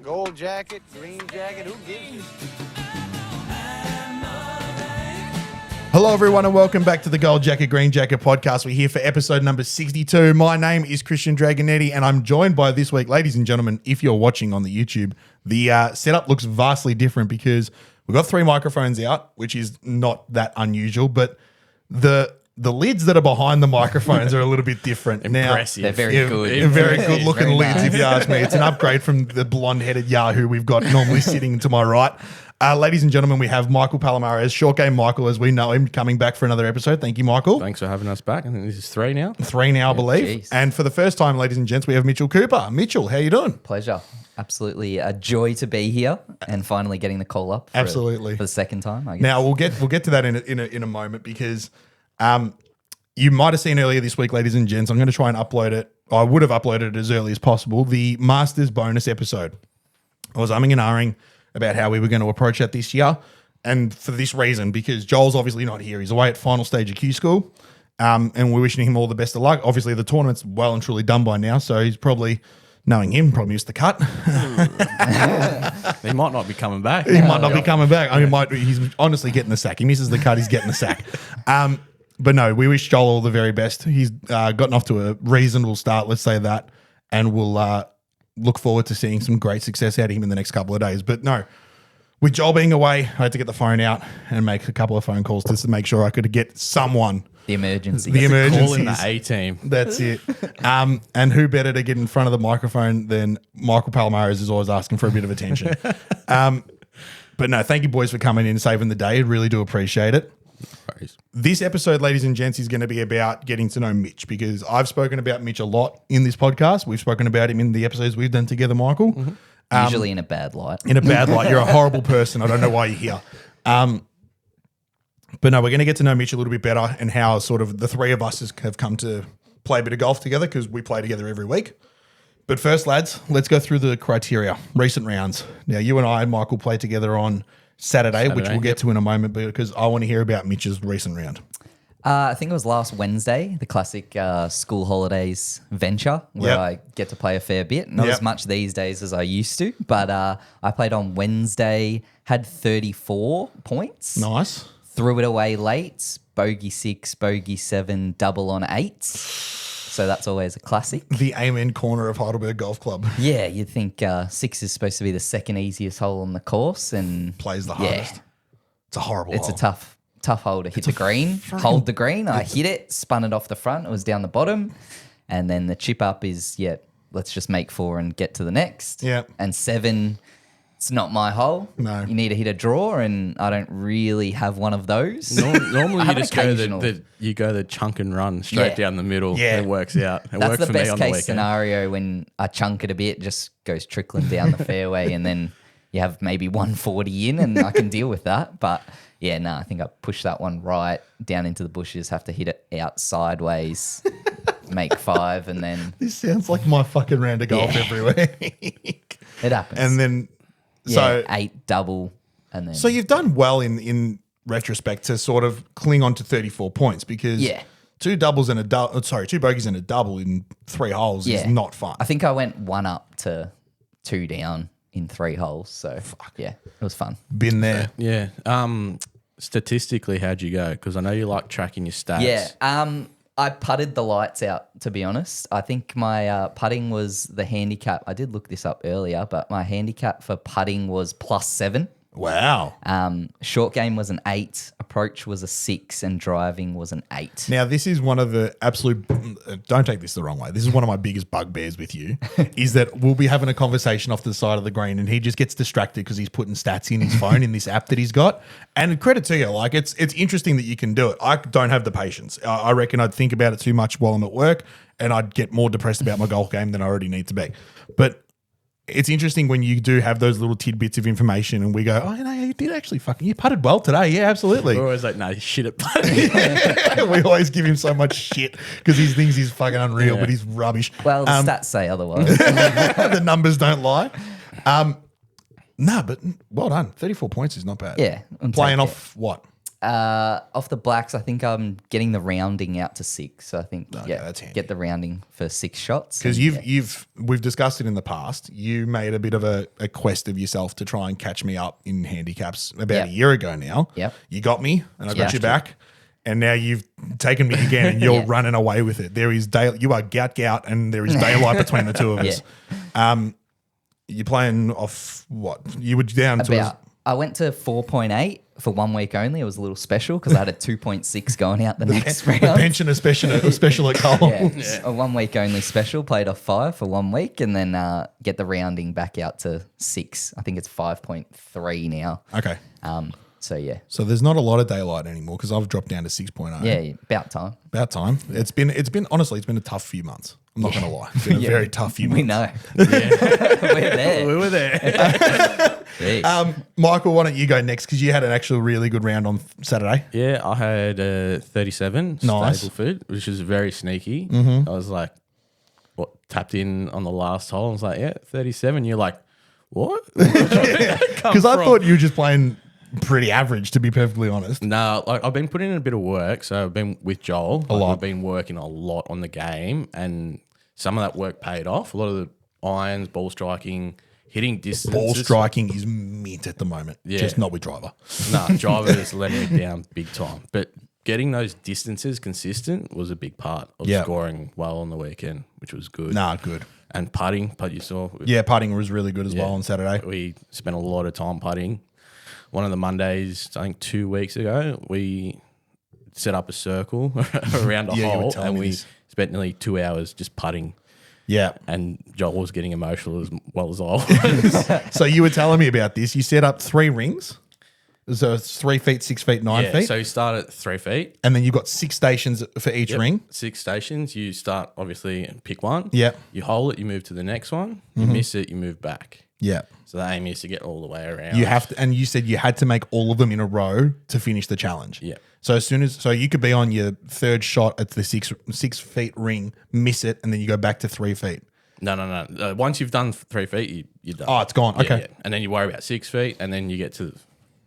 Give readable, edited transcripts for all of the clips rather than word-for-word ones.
Gold jacket, green jacket, who gives you? Hello, everyone, and welcome back to the Gold Jacket, Green Jacket podcast. We're here for episode number 62. My name is Christian Dragonetti, and I'm joined by this week, ladies and gentlemen, if you're watching on the YouTube, the setup looks vastly different because we've got 3 microphones out, which is not that unusual, but the lids that are behind the microphones are a little bit different. Impressive. Now, They're very good. Very good looking Very lids, nice. if you ask me. It's an upgrade from the blonde-headed Yahoo we've got normally sitting to my right. Ladies and gentlemen, we have Michael Palomares, Short Game Michael, as we know him, coming back for another episode. Thank you, Michael. Thanks for having us back. I think this is 3 now. 3 now, I believe. geez. And for the first time, ladies and gents, we have Mitchell Cooper. Mitchell, how you doing? Pleasure. Absolutely a joy to be here and finally getting the call up. Absolutely. For the second time, I guess. Now we'll get to that in a moment because you might have seen earlier this week, ladies and gents. I'm going to try and upload it. I would have uploaded it as early as possible. The Masters bonus episode. I was umming and ahhing about how we were going to approach that this year, and for this reason, because Joel's obviously not here. He's away at final stage of Q school, and we're wishing him all the best of luck. Obviously, the tournament's well and truly done by now, so he's probably, knowing him, probably missed the cut. They might not be coming back. He might not be coming back. I mean, he's honestly getting the sack. He misses the cut, he's getting the sack. But no, we wish Joel all the very best. He's gotten off to a reasonable start, let's say that, and we'll look forward to seeing some great success out of him in the next couple of days. But no, with Joel being away, I had to get the phone out and make a couple of phone calls just to make sure I could get someone. The emergency. The Call in the emergencies. A-team. That's it. And who better to get in front of the microphone than Michael Palomares is always asking for a bit of attention. But no, thank you boys for coming in and saving the day. I really do appreciate it. This episode, ladies and gents, is going to be about getting to know Mitch because I've spoken about Mitch a lot in this podcast. We've spoken about him in the episodes we've done together, Michael. Usually in a bad light. In a bad light. You're a horrible person. I don't know why you're here. But no, we're going to get to know Mitch a little bit better and how sort of the 3 of us have come to play a bit of golf together because we play together every week. But first, lads, let's go through the criteria. Recent rounds. Now, you and I, Michael, played together on Saturday, which we'll get to in a moment because I want to hear about Mitch's recent round. I think it was last Wednesday, the classic school holidays venture where Yep. I get to play a fair bit. Not Yep. as much these days as I used to, but I played on Wednesday, had 34 points. Nice. Threw it away late, bogey 6, bogey 7, double on 8. So that's always a classic. The amen corner of Heidelberg Golf Club. Yeah, you'd think 6 is supposed to be the second easiest hole on the course, and Plays the yeah, hardest. It's a horrible it's hole. a tough hole to hit the green, hold the green. I hit it, spun it off the front. It was down the bottom, and then the chip up is let's just make 4 and get to the next. Yeah. And 7, it's not my hole. No. You need to hit a draw, and I don't really have one of those. Normally I you have just occasional. go the chunk and run straight Yeah. down the middle. Yeah. It works out. It That's worked the for me best on the case weekend. scenario when I chunk it a bit, just goes trickling down the fairway, and then you have maybe 140 in, and I can deal with that. But yeah, no, I think I pushed that one right down into the bushes, have to hit it out sideways, make 5, and then This sounds like my fucking round of golf Yeah. every week. it happens. And then, yeah, so 8 double, and then So you've done well in retrospect to sort of cling on to 34 points because Yeah. 2 bogeys and a double in 3 holes is Yeah. not fun. I think I went 1 up to 2 down in 3 holes. So yeah, it was fun. Been there. Yeah. Statistically, how'd you go? Because I know you like tracking your stats. Yeah. I putted the lights out, to be honest. I think my putting was the handicap. I did look this up earlier, but my handicap for putting was +7. Wow. Short game was an 8, approach was a 6, and driving was an 8. Now, this is one of the absolute, don't take this the wrong way. This is one of my biggest bugbears with you, is that we'll be having a conversation off to the side of the green and he just gets distracted because he's putting stats in his phone in this app that he's got. And credit to you, like it's interesting that you can do it. I don't have the patience. I reckon I'd think about it too much while I'm at work and I'd get more depressed about my golf game than I already need to be. But it's interesting when you do have those little tidbits of information and we go, oh, you did actually you putted well today. Yeah, absolutely. We're always like, no, shit at putting. We always give him so much shit because he thinks he's fucking unreal, but he's rubbish. Well, the stats say otherwise. The numbers don't lie. No, but well done. 34 points is not bad. Yeah, I'll Playing take off what? Off the blacks, I think I'm getting the rounding out to 6. So I think that's handy. get the rounding for 6 shots. Because And, we've discussed it in the past. You made a bit of a quest of yourself to try and catch me up in handicaps about a year ago now. Yep. You got me, and I got you back. And now you've taken me again, and you're running away with it. There is you are gout, and there is daylight between the two of us. You're playing off what? You were down to I went to 4.8 for 1 week only. It was a little special because I had a 2.6 going out the next round. the pensioner special at Cole. A 1 week only special. Played off 5 for 1 week, and then get the rounding back out to 6. I think it's 5.3 now. Okay. So yeah. So there's not a lot of daylight anymore because I've dropped down to 6.0. Yeah, about time. About time. It's been honestly, it's been a tough few months. I'm not going to lie. It's been a very tough few months. We know. We're there. We were there. Michael, why don't you go next because you had an actual really good round on Saturday. Yeah, I had 37 Nice. stable food, which is very sneaky. I was like, tapped in on the last hole. I was like, yeah, 37. You're like, what? Because I thought you were just playing pretty average, to be perfectly honest. No, like I've been putting in a bit of work. So I've been with Joel. A lot. I've been working a lot on the game, and some of that work paid off. A lot of the irons, ball striking, hitting distances. Ball striking is mint at the moment. Yeah. Just not with driver. No, driver is letting me down big time. But getting those distances consistent was a big part of scoring well on the weekend, which was good. Nah, good. And putting, you saw. Yeah, putting was really good as well on Saturday. We spent a lot of time putting. One of the Mondays, I think 2 weeks ago, we set up a circle around a you were hole, telling and me we this. spent nearly 2 hours just putting. Yeah. And Joel was getting emotional as well as I was. So you were telling me about this. You set up 3 rings. So it's 3 feet, 6 feet, 9 feet. So you start at 3 feet. And then you've got 6 stations for each ring. 6 stations. You start, obviously, and pick one. Yeah. You hold it, you move to the next one. You miss it, you move back. Yeah. So the aim is to get all the way around. You have to, and you said you had to make all of them in a row to finish the challenge. Yeah. So so you could be on your third shot at the 6 feet ring, miss it, and then you go back to 3 feet. No. Once you've done 3 feet, you're done. Oh, it's gone. Yeah, Okay. yeah. And then you worry about 6 feet, and then you get to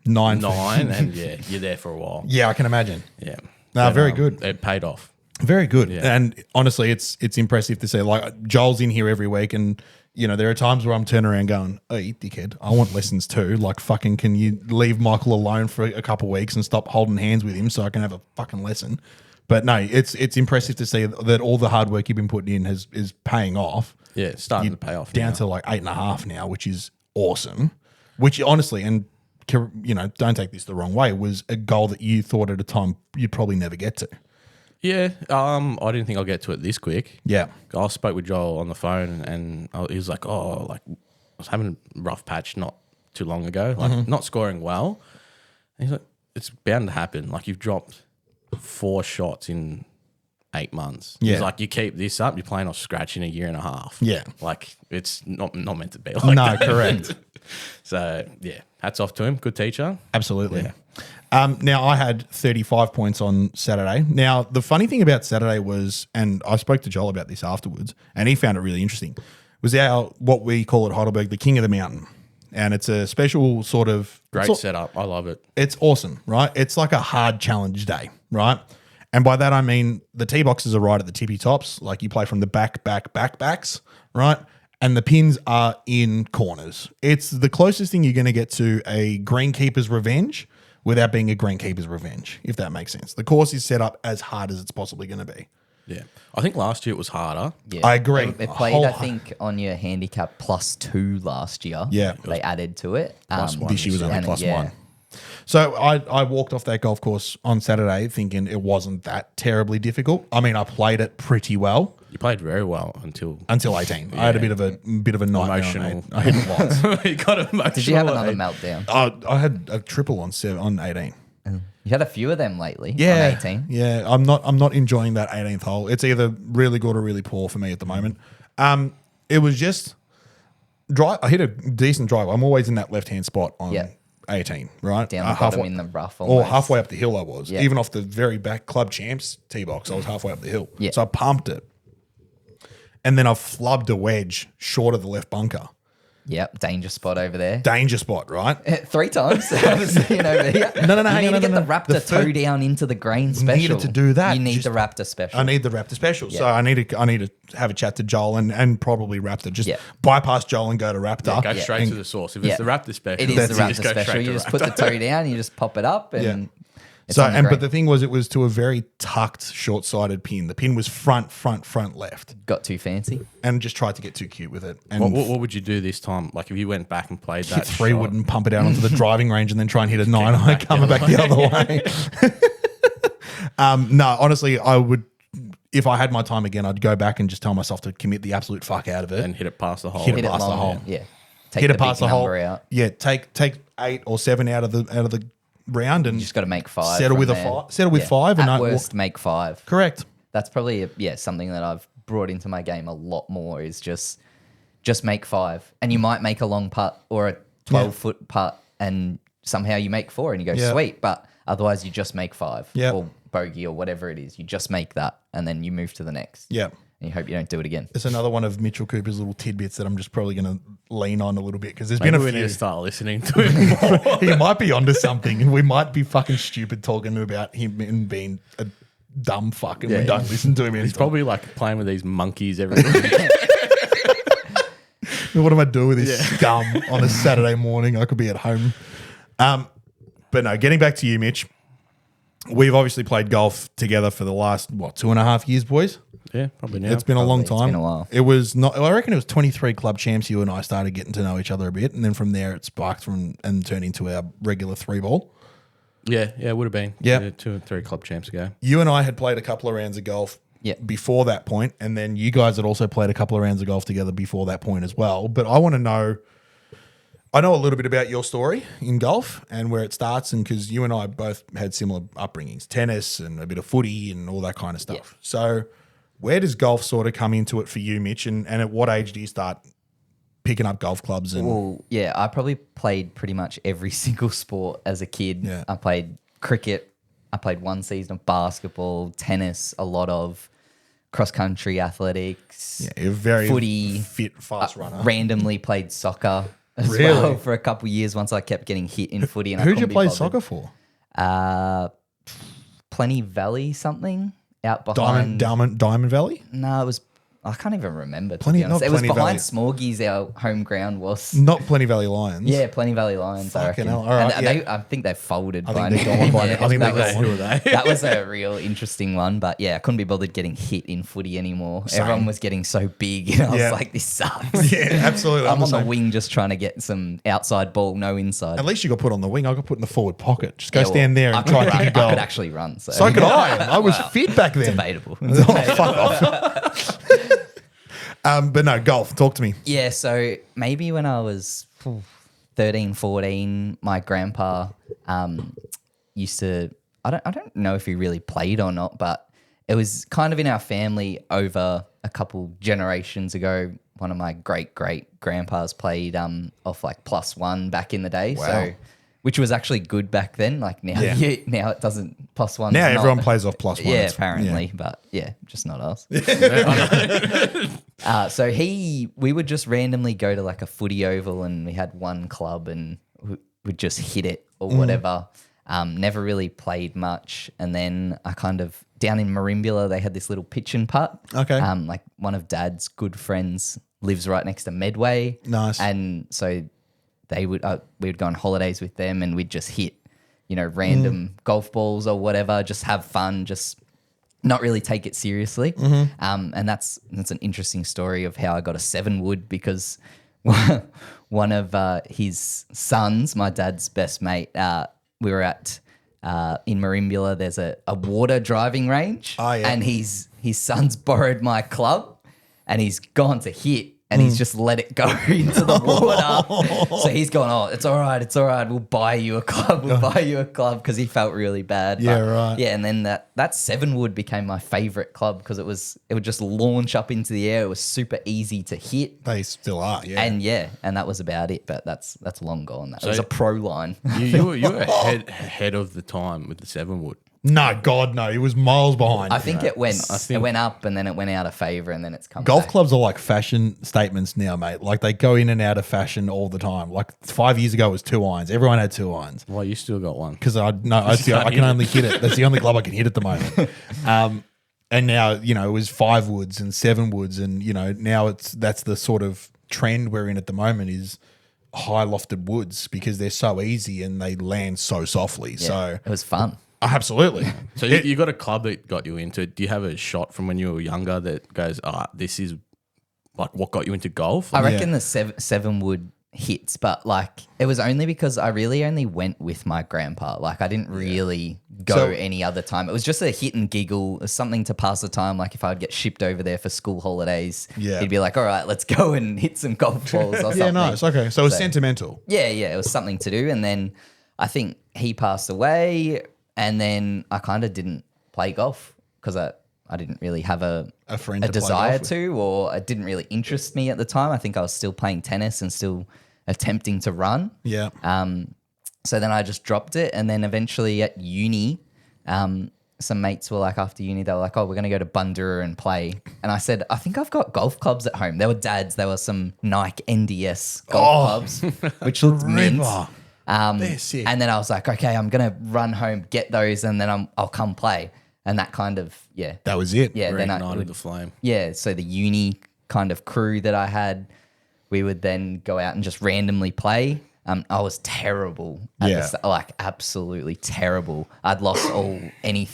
9 feet. 9, and you're there for a while. Yeah, I can imagine. Yeah. No, But, very good. It paid off. Very good. Yeah. And honestly, it's impressive to see. Like Joel's in here every week, and there are times where I'm turning around going, "Hey, dickhead, I want lessons too. Like, fucking, can you leave Michael alone for a couple of weeks and stop holding hands with him so I can have a fucking lesson?" But no, it's impressive to see that all the hard work you've been putting in is paying off. Yeah, it's starting to pay off. Down now. to like 8.5 now, which is awesome. Which honestly, and don't take this the wrong way, was a goal that you thought at a time you'd probably never get to. Yeah, I didn't think I'll get to it this quick. Yeah. I spoke with Joel on the phone, and he was like, I was having a rough patch not too long ago, like not scoring well. And he's like, it's bound to happen. Like, you've dropped 4 shots in 8 months. Yeah. He's like, you keep this up, you're playing off scratch in a year and a half. Yeah. Like, it's not meant to be like No, that. correct. So, yeah, hats off to him. Good teacher. Absolutely. Now, I had 35 points on Saturday. Now, the funny thing about Saturday was, and I spoke to Joel about this afterwards, and he found it really interesting, was what we call at Heidelberg, the King of the Mountain. And it's a special sort of... Great setup. I love it. It's awesome, right? It's like a hard challenge day, right? And by that, I mean the tee boxes are right at the tippy tops. Like you play from the backs, right? And the pins are in corners. It's the closest thing you're going to get to a greenkeeper's revenge without being a greenkeeper's revenge, if that makes sense. The course is set up as hard as it's possibly going to be. Yeah. I think last year it was harder. Yeah. I agree. It played, I think, on your handicap +2 last year. Yeah. They added to it. +1 This year was only and +1. So I walked off that golf course on Saturday thinking it wasn't that terribly difficult. I mean, I played it pretty well. You played very well until 18. I had a bit of a nightmare. Emotional. I hit lots. you got emotional. Did you have another meltdown? I had a triple on 18. You had a few of them lately. Yeah, On 18. Yeah, I'm not enjoying that 18th hole. It's either really good or really poor for me at the moment. It was just drive. I hit a decent drive. I'm always in that left hand spot on 18, right? Down the bottom in the rough or almost. halfway up the hill. I was Yeah. even off the very back club champs tee box. I was halfway up the hill. Yeah. So I pumped it, and then I flubbed a wedge short of the left bunker. Yep, danger spot over there. Danger spot, right? 3 times. I was sitting over here. No, You hang need on, to get no. the Raptor toe down into the grain special. Needed to do that. You need Just- the Raptor special. I need the Raptor special. So I need to have a chat to Joel and probably Raptor. Just Yeah. bypass Joel and go to Raptor. Go straight And- to the source. If Yeah. it's the Raptor special, It is the you just Raptor go special. straight You to just put the Raptor. toe down, you just pop it up, and Yeah. it's So on the but the grain. thing was, it was to a very tucked, short-sighted pin. The pin was front, left, Got too fancy. and just tried to get too cute with it. And What would you do this time? Like if you went back and played hit that 3 wood shot? and pump it out onto the driving range, and then try and hit a 9-iron coming back the other way. No, honestly, I would. If I had my time again, I'd go back and just tell myself to commit the absolute fuck out of it. and hit it past the hole. Hit it Hit it past the long, hole. yeah. Take Hit the it past big the hole. number out. Yeah, take 8 or 7 out of the round, and You just got to make 5. settle from with a there. 5. Settle with 5, and At I worst, make 5. correct. That's probably something that I've brought into my game a lot more is just make 5, and you might make a long putt or a 12-foot putt, and somehow you make 4, and you go Yeah. sweet. But otherwise, you just make 5 Yeah. or bogey or whatever it is. You just make that, and then you move to the next. Yeah. And you hope you don't do it again. It's another one of Mitchell Cooper's little tidbits that I'm just probably going to lean on a little bit because there's Maybe been a we few. need to start listening to him more. He might be onto something, and we might be fucking stupid talking about him and being a dumb fuck, and we Yeah. don't listen to him. He's He's probably like playing with these monkeys every week. what am I doing with this scum on a Saturday morning? I could be at home. But no, getting back to you, Mitch. We've obviously played golf together for the last 2.5 years, boys. Yeah, probably now. It's been a long Probably. time. It's been a while. It was not. I reckon it was 23 club champs. You and I started getting to know each other a bit, and then from there it sparked and turned into our regular 3-ball. Yeah, it would have been. Yeah. 2 or 3 club champs ago. You and I had played a couple of rounds of golf Yeah. before that point, and then you guys had also played a couple of rounds of golf together before that point as well. But I want to know. I know a little bit about your story in golf and where it starts, and because you and I both had similar upbringings, tennis and a bit of footy and all that kind of stuff. Yeah. So, where does golf sort of come into it for you, Mitch? And at what age do you start picking up golf clubs? And Well, yeah, I probably played pretty much every single sport as a kid. Yeah. I played cricket. I played 1 season of basketball, tennis, a lot of cross-country athletics. yeah, you're a very footy, fit, fast runner. Randomly played soccer as Really? well for a couple of years once I kept getting hit in footy. And I Who'd you couldn't be play bothered. soccer for? Plenty Valley something out behind. Diamond Valley? No, it was. I can't even remember. Plenty- to be honest. not It was Plenty behind Valley. Smorgies. Our home ground was. Not Plenty Valley Lions. Yeah, Plenty Valley Lions. I Fucking reckon. hell. All right, And yeah. I think they've folded I by think they're now. gone by now. I think that they're was- gone. Who are they? That was a real interesting one, but yeah, I couldn't be bothered getting hit in footy anymore. Same. Everyone was getting so big, and I Yeah. was like, "This sucks." Yeah, absolutely. I'm the on the same. wing just trying to get some outside ball, no inside. At least you got put on the wing. I got put in the forward pocket. Just go Yeah, well, stand there I and could try to run. kick a goal. I could actually run. So, So could I. I was Wow. fit back then. Debatable. Oh, fuck off. But no, golf. Talk to me. Yeah, so maybe when I was 13, 14, my grandpa used to, I don't know if he really played or not, but it was kind of in our family over a couple generations ago. One of my great grandpas played off like +1 back in the day. Wow. So, which was actually good back then. Like now, Yeah. now it doesn't +1. Now everyone plays off +1. Yeah, It's- apparently, but yeah, just not us. So we would just randomly go to like a footy oval, and we had one club, and we'd just hit it or whatever. Never really played much, and then I kind of down in Merimbula, they had this little pitch and putt. Okay. Like one of Dad's good friends lives right next to Medway. Nice. And so they would we would go on holidays with them, and we'd just hit, random golf balls or whatever, just have fun, just not really take it seriously. And that's an interesting story of how I got a 7-wood because one of his sons, my dad's best mate, we were at in Merimbula, there's a water driving range. Oh, yeah. And his sons borrowed my club, and he's gone to hit, and he's just let it go into the water. So he's gone, "Oh, it's all right. We'll buy you a club. Because he felt really bad. Yeah, right. Yeah, and then that 7-wood became my favorite club because it would just launch up into the air. It was super easy to hit. They still are, yeah. And that was about it. But that's long gone. That was So- a pro line. You were ahead of the time with the 7-wood. No, God, no. It was miles behind. I think it went think- it went up and then it went out of favor and then it's come Golf back. clubs are like fashion statements now, mate. Like they go in and out of fashion all the time. Like 5 years ago, it was 2 irons. Everyone had 2 irons Well, you still got one. because I can't can hit only hit it. That's the only club I can hit at the moment. And now it was 5 woods and 7 woods, and now that's the sort of trend we're in at the moment is high lofted woods because they're so easy and they land so softly. Yeah, So it was fun. absolutely. So you got a club that got you into it. Do you have a shot from when you were younger that goes, this is like what got you into golf? I reckon the seven wood hits, but like it was only because I really only went with my grandpa. Like I didn't really go So- any other time. It was just a hit and giggle, it was something to pass the time. Like if I'd get shipped over there for school holidays, Yeah. he'd be like, all right, let's go and hit some golf balls or something. Yeah, nice. Okay. So it's sentimental. Yeah, it was something to do. And then I think he passed away, and then I kind of didn't play golf because I didn't really have a friend to play desire golf with. to, or it didn't really interest me at the time. I think I was still playing tennis and still attempting to run. Yeah. So then I just dropped it. And then eventually at uni, some mates were like, after uni, they were like, oh, we're going to go to Bundoora and play. And I said, I think I've got golf clubs at home. There were dads. There were some Nike NDS golf clubs, which looked mint. River. They're sick. And then I was like, okay, I'm going to run home, get those, and then I'll come play. And that kind of, That was it. yeah. Then I Reignited would, the flame. yeah. So the uni kind of crew that I had, we would then go out and just randomly play. I was terrible. Yeah. Like absolutely terrible. I'd lost any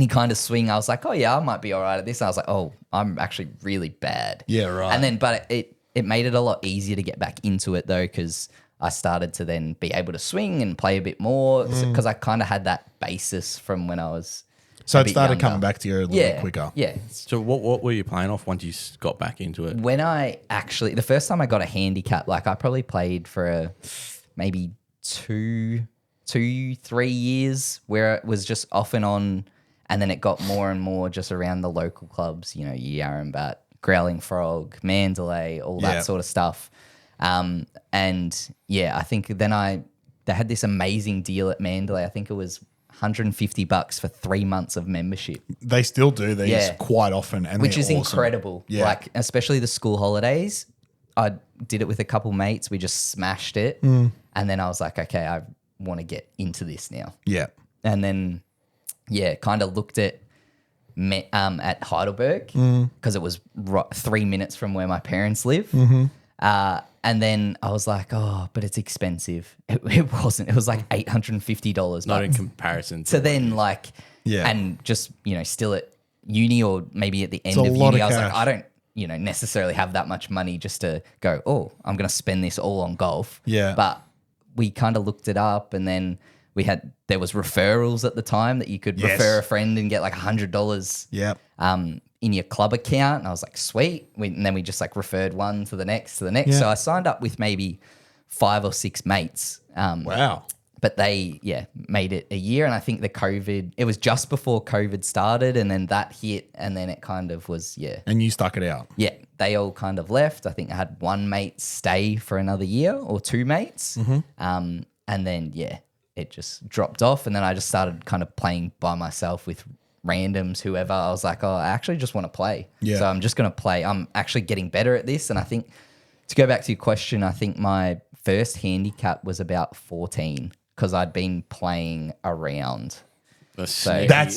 kind of swing. I was like, oh yeah, I might be all right at this. And I was like, oh, I'm actually really bad. Yeah, right. And then, but it made it a lot easier to get back into it though, because I started to then be able to swing and play a bit more because I kind of had that basis from when I was. So a it bit started younger. coming back to you a little bit quicker. Yeah. So what were you playing off once you got back into it? When I the first time I got a handicap, like I probably played for maybe 2-3 years where it was just off and on. And then it got more and more just around the local clubs, Yarrambat, Growling Frog, Mandalay, all that Yeah. sort of stuff. And yeah, I think then they had this amazing deal at Mandalay. I think it was $150 for 3 months of membership, They still do these Yeah. quite often, and which they're is awesome. incredible. Yeah. Like, especially the school holidays. I did it with a couple mates. We just smashed it. Mm. And then I was like, okay, I want to get into this now. Yeah. And then, yeah, kind of looked at Heidelberg Mm. because it was 3 minutes from where my parents live. Mm-hmm. And then I was like, oh, but it's expensive. It wasn't. It was like $850. Not but in comparison to then like, Yeah. and just, still at uni or maybe at the end a of lot uni, of I was cash. like, I don't, necessarily have that much money just to go, oh, I'm going to spend this all on golf. Yeah. But we kind of looked it up, and then there was referrals at the time that you could Yes. refer a friend and get like $100 Yeah. in your club account. And I was like, sweet. And then we just like referred one to the next. Yeah. So I signed up with maybe 5 or 6 mates. Wow. But they, made it a year. And I think it was just before COVID started, and then that hit, and then it kind of was, And you stuck it out. yeah, they all kind of left. I think I had 1 mate stay for another year, or 2 mates. Mm-hmm. And then, it just dropped off. And then I just started kind of playing by myself with randoms, whoever. I was like, oh, I actually just want to play. Yeah. So I'm just going to play. I'm actually getting better at this. And I think, to go back to your question, I think my first handicap was about 14 because I'd been playing around. That's That's-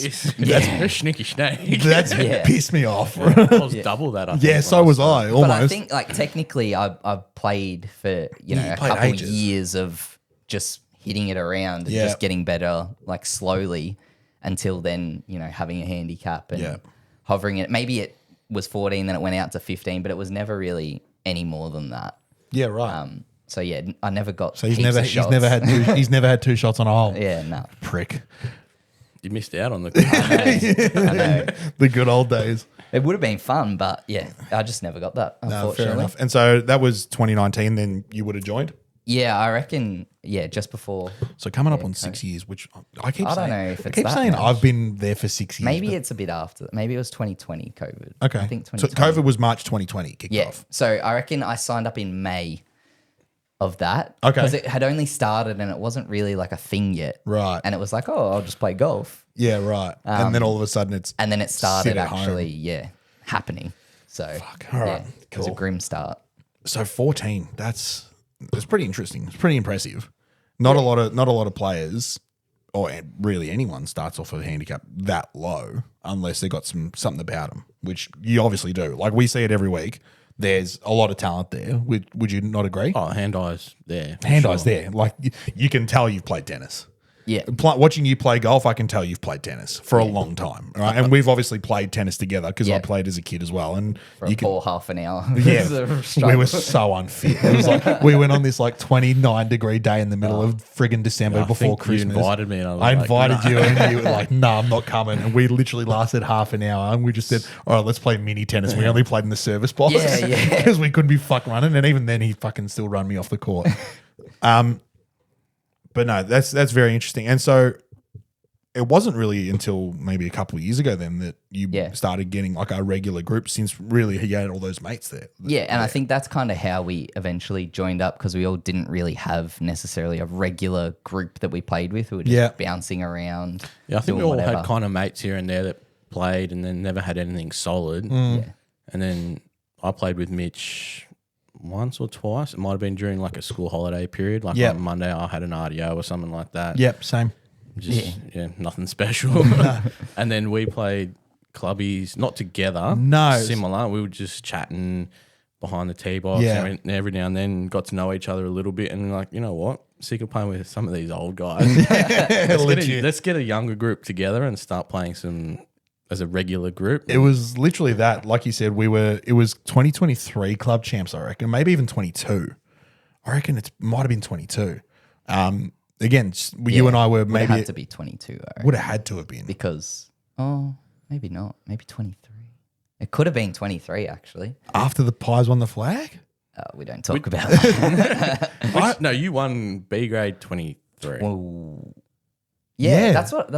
sneaky snake. That's Yeah. pissed me off. I was double that. I think, Yeah, when so was started. I. Almost. But I think, like, technically, I've played for you a played couple ages. years of just hitting it around and Yeah. just getting better, like slowly, until then, having a handicap and Yeah. hovering it. Maybe it was 14, then it went out to 15, but it was never really any more than that. Yeah, right. So yeah, I never got. So he's heaps never of he's shots. never had two, he's never had 2 shots on a hole. Yeah, no. Prick. You missed out on the. I know. The good old days. It would have been fun, but yeah, I just never got that. No, Unfortunately. fair enough. And so that was 2019. Then you would have joined. Yeah, I reckon. Yeah, just before. So coming up on 6 years, which I keep I saying. don't know if I it's keep that saying much. I've been there for 6 years. Maybe but- it's a bit after. Maybe it was 2020 COVID. okay. I think so 2020. COVID was March 2020 kicked Yeah. off. So I reckon I signed up in May of that. Okay. Because it had only started and it wasn't really like a thing yet. Right. And it was like, oh, I'll just play golf. Yeah, right. And then all of a sudden it's And then it started sit at home. actually, happening. So, All right. it was a Cool. grim start. So 14, it's pretty interesting. It's pretty impressive. Not a lot of players, or really anyone, starts off with a handicap that low unless they got something about them, which you obviously do. Like we see it every week. There's a lot of talent there. Would you not agree? Oh, hand-eyes there. for Hand-eye's sure. there. Like you can tell you've played tennis. Yeah. Watching you play golf, I can tell you've played tennis for a long time, right? And we've obviously played tennis together because I Yeah. played as a kid as well. And For a poor half an hour. yeah, It was a we struggle. were so unfit. It was like we went on this like 29-degree day in the middle of friggin' December I before think Christmas. You invited me, and I was I like, invited "No." you, and you were like, "No, I'm not coming." And we literally lasted half an hour, and we just said, "All right, let's play mini tennis." We only played in the service box, Yeah. because we couldn't be fuck running, and even then, he fucking still run me off the court. But no, that's very interesting, and so. It wasn't really until maybe a couple of years ago then that you started getting like a regular group, since really you had all those mates there. Yeah, and I think that's kind of how we eventually joined up, because we all didn't really have necessarily a regular group that we played with. We were just bouncing around. Yeah, I think we doing all whatever. had kind of mates here and there that played and then never had anything solid. Yeah. And then I played with Mitch once or twice. It might have been during like a school holiday period. Like on Monday I had an RDO or something like that. Yep, same. Just nothing special. And then we played clubbies, not together. No. Similar. We were just chatting behind the tee box. Yeah. And every now and then got to know each other a little bit, and like, you know what? Sick of playing with some of these old guys. Let's get a younger group together and start playing some as a regular group. It was literally that, like you said, it was 2023 club champs, I reckon, maybe even 22. I reckon it might have been 22. Again, you and I were Would maybe have had to be 22, I reckon. would have had to have been. Because, maybe not. Maybe 23. It could have been 23, actually. After the Pies won the flag? We don't talk about that. No, you won B grade 23. Well, Yeah. that's what.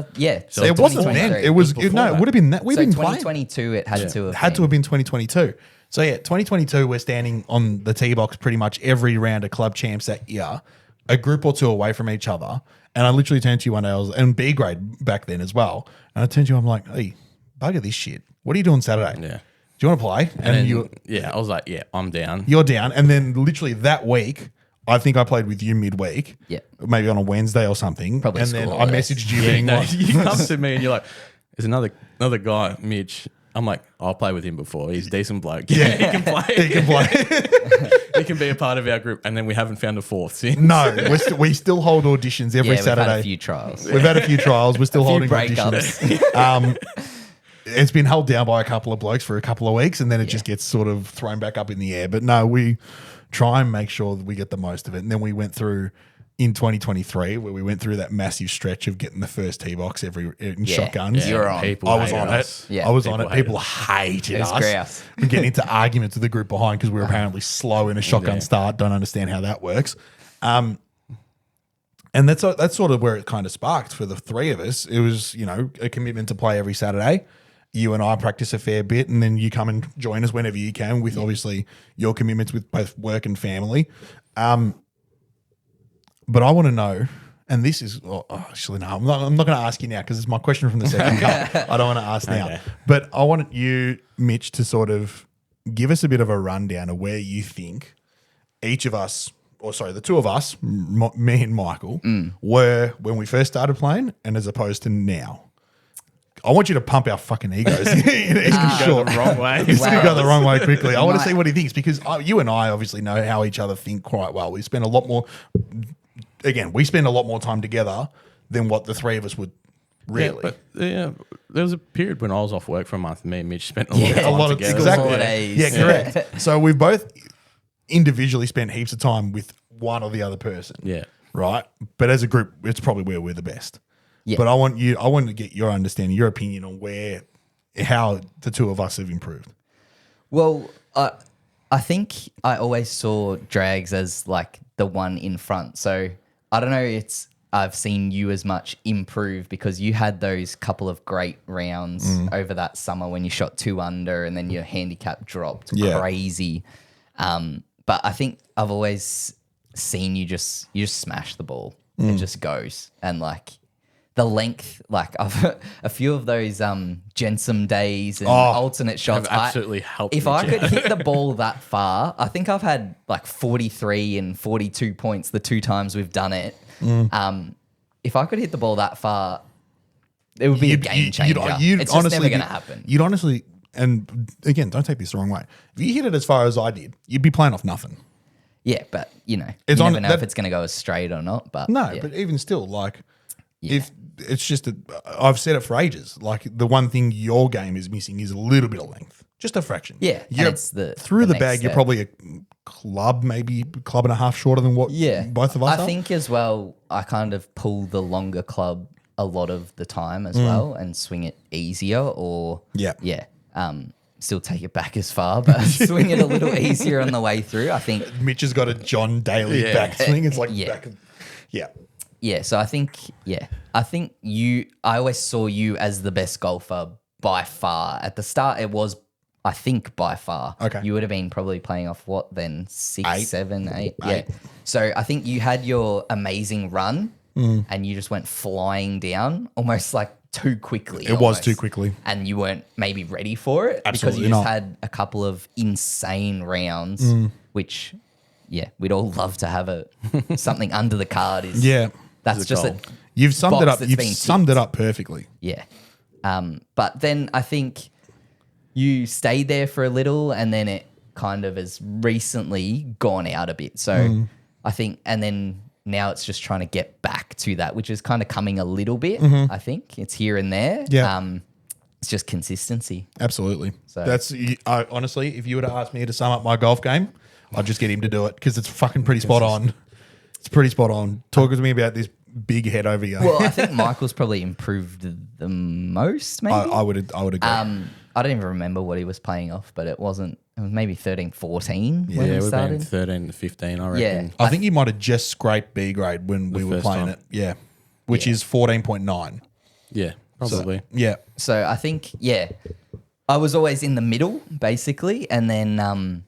So it wasn't then. 2023. It was Before no. It that. would have been that. We've So been playing. 2022, it had to have Had to have been 2022. So yeah, 2022, we're standing on the tee box pretty much every round of club champs that year, a group or two away from each other. And I literally turned to you one day, I was in B grade back then as well. And I turned to you, I'm like, hey, bugger this shit. What are you doing Saturday? Yeah. Do you want to play? And And I was like, yeah, I'm down. you're down. And then literally that week, I think I played with you midweek. Yeah. Maybe on a Wednesday or something. Probably and then school I holidays. messaged you Yeah, being no, like, you come to me and you're like, there's another guy, Mitch. I'm like, I'll play with him before. He's a decent bloke. Yeah, he can play. he can play. He can be a part of our group. And then we haven't found a fourth since. No, we still hold auditions every We've Saturday. had a few trials. We've had a few trials. We're still holding breakups. auditions. It's been held down by a couple of blokes for a couple of weeks, and then it just gets sort of thrown back up in the air. But no, we try and make sure that we get the most of it. And then we went through in 2023, where we went through that massive stretch of getting the first tee box in shotguns. You're on. People I was hate on us. it. Yeah. I was on it. People People hated It was us. grouse. We get into arguments with the group behind because we were apparently slow in a shotgun Yeah. start. Don't understand how that works. And that's sort of where it kind of sparked for the three of us. It was, a commitment to play every Saturday. You and I practice a fair bit, and then you come and join us whenever you can with obviously your commitments with both work and family. But I want to know, and this is actually no, I'm not going to ask you now because it's my question from the second cup. I don't want to ask now, Okay. but I want you, Mitch, to sort of give us a bit of a rundown of where you think each of us, the two of us, me and Michael, were when we first started playing, and as opposed to now. I want you to pump our fucking egos. It's Go the wrong way. It's going to go the Wow. wrong way quickly. I want to Might- see what he thinks because you and I obviously know how each other think quite well. We spend a lot more. Again, we spend a lot more time together than what the three of us would really. There was a period when I was off work for a month. Me and Mitch spent a lot of a time lot of together. exactly. holidays. Yeah, correct. So we've both individually spent heaps of time with one or the other person. Yeah. Right. But as a group, it's probably where we're the best. Yeah. But I want to get your understanding, your opinion on how the two of us have improved. Well, I think I always saw Drags as like the one in front. So I don't know. I've seen you as much improve because you had those couple of great rounds over that summer when you shot 2 under and then your handicap dropped Yeah. crazy. But I think I've always seen you just smash the ball. It just goes. And like the length, like I've a few of those Jensen days and alternate shots. Have absolutely helped If me, I Jeff. could hit the ball that far, I think I've had like 43 and 42 points the 2 times we've done it. If I could hit the ball that far, it would be a game changer. It's just never going to happen. You'd honestly, and again, don't take this the wrong way. If you hit it as far as I did, you'd be playing off nothing. Yeah, but you know, It's you on- never know that- if it's going to go as straight or not. But No, yeah. but even still, like, if it's just I've said it for ages. Like, the one thing your game is missing is a little bit of length, just a fraction. Yeah, and You're, it's the through the next bag. You're step. probably a maybe club and a half shorter than what both of us I are. think as well, I kind of pull the longer club a lot of the time as well and swing it easier or still take it back as far, but swing it a little easier on the way through. I think Mitch has got a John Daly backswing. It's like Yeah. So I think I always saw you as the best golfer by far. At the start, it was, I think, by far. Okay. You would have been probably playing off what then? 6, 8. 7, 8? Yeah. So I think you had your amazing run and you just went flying down almost like too quickly. It was almost. too quickly. And you weren't maybe ready for it because Absolutely you just not. had a couple of insane rounds, which, we'd all love to have something under the card. That's It's a just goal. You've summed it box up. that's You've been summed ticked. it up perfectly. Yeah. But then I think you stayed there for a little and then it kind of has recently gone out a bit. So I think, and then now it's just trying to get back to that, which is kind of coming a little bit. I think it's here and there. Yeah. It's just consistency. Absolutely. So- That's honestly, if you were to ask me to sum up my golf game, I'd just get him to do it because it's fucking pretty spot on. It's pretty spot on. Talk to me about this big head over you. Well, I think Michael's probably improved the most, maybe. I would agree. I don't even remember what he was playing off, but it was maybe 13, 14 when Yeah, we it would have been started. 13 to 15, I Yeah. reckon. I think he might have just scraped B grade when we were first playing time. it. Yeah. Which is 14.9. Yeah, probably. Yeah. So I think, I was always in the middle, basically. And then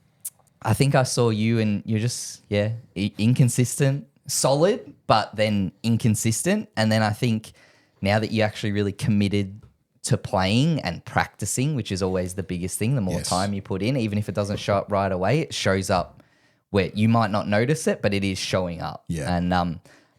I think I saw you and you're just, inconsistent, solid, but then inconsistent. And then I think now that you actually really committed to playing and practicing, which is always the biggest thing, the more Yes. time you put in, even if it doesn't show up right away, it shows up where you might not notice it, but it is showing up. Yeah. And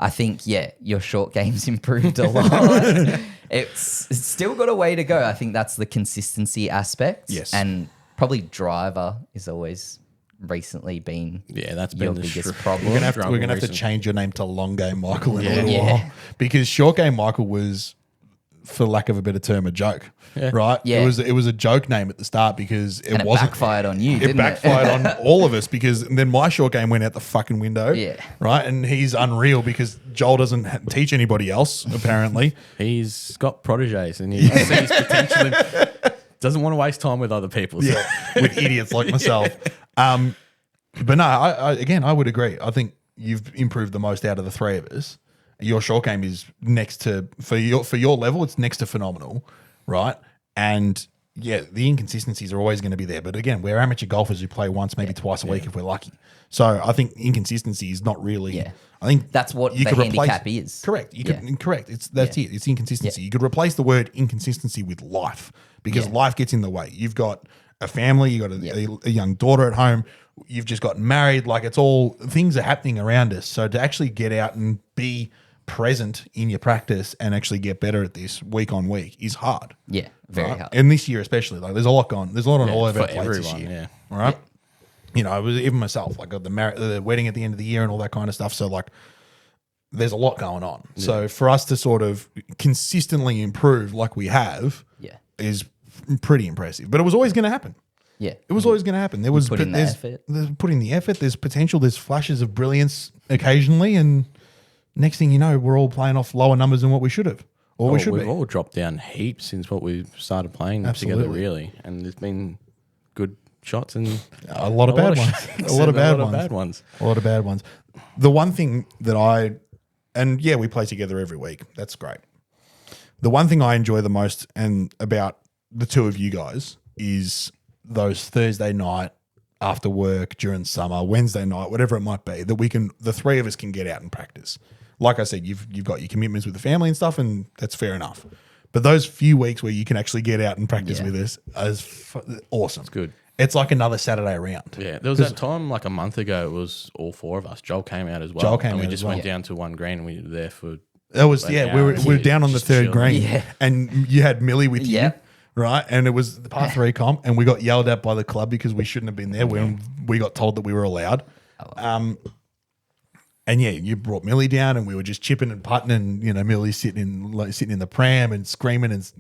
I think, your short game's improved a lot. It's still got a way to go. I think that's the consistency aspect. Yes. And probably driver is always recently been Yeah, that's your been the biggest str- problem. We're Struggle gonna have to recent. change your name to Long Game Michael in a little Yeah. while because Short Game Michael was, for lack of a better term, a joke. Right? Yeah. It was a joke name at the start because it and it wasn't backfired on you, It didn't backfired on all of us because then my short game went out the fucking window. Yeah. Right. And he's unreal because Joel doesn't teach anybody else, apparently. He's got proteges and he sees potential and doesn't want to waste time with other people. So. With idiots like myself. But no, I would agree. I think you've improved the most out of the three of us. Your short game is next to for your level, it's next to phenomenal, right? And yeah, the inconsistencies are always going to be there. But again, we're amateur golfers who play once, maybe twice a week if we're lucky. So I think inconsistency is not really. Yeah. I think That's what you the could replace- handicap is. Correct. You could correct. That's Yeah. it. It's inconsistency. You could replace the word inconsistency with life because life gets in the way. You've got a family. You got a young daughter at home. You've just gotten married. Like it's all things are happening around us. So to actually get out and be present in your practice and actually get better at this week on week is hard. Yeah, very right? hard. And this year especially, like there's a lot going. There's a lot on all of for our plates this everyone, year. yeah. All right. You know, it was even myself. Like got the wedding at the end of the year and all that kind of stuff. So like, there's a lot going on. So for us to sort of consistently improve like we have, is pretty impressive. But it was always going to happen. Yeah. It was always going to happen. There was put in the effort. There's put in the effort. There's potential. There's flashes of brilliance occasionally, and next thing you know, we're all playing off lower numbers than what we should have, or we should We've be. all dropped down heaps since what we started playing Absolutely. together, really. And there's been good shots and A lot of bad ones. shots A lot of and bad ones. A lot of bad ones. The one thing that we play together every week. That's great. The one thing I enjoy the most and about the two of you guys is those Thursday night after work, during summer, Wednesday night, whatever it might be, that the three of us can get out and practice. Like I said, you've got your commitments with the family and stuff, and that's fair enough. But those few weeks where you can actually get out and practice with us is awesome. It's good. It's like another Saturday around. Yeah, there was that time like a month ago. It was all four of us. Joel came out as well. And we just went down to one green. And we were there for. That was we were down on the third green, and you had Millie with you, right? And it was the par 3 comp, and we got yelled at by the club because we shouldn't have been there when we got told that we were allowed. And you brought Millie down, and we were just chipping and putting, and Millie sitting in the pram and screaming and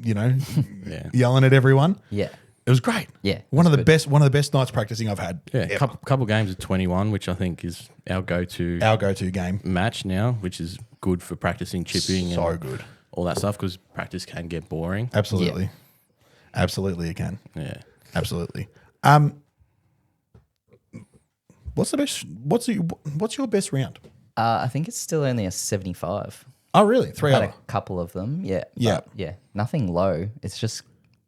yelling at everyone. Yeah, it was great. Yeah, one of the best nights practicing I've had. Yeah, couple games of 21, which I think is our go-to game match now, which is good for practicing chipping. So and good, all that stuff, because practice can get boring. Absolutely, absolutely it can. Yeah, absolutely. What's your best round? I think it's still only a 75. Oh, really? 3 Had hour. a couple of them, Yeah. yeah, nothing low. It's just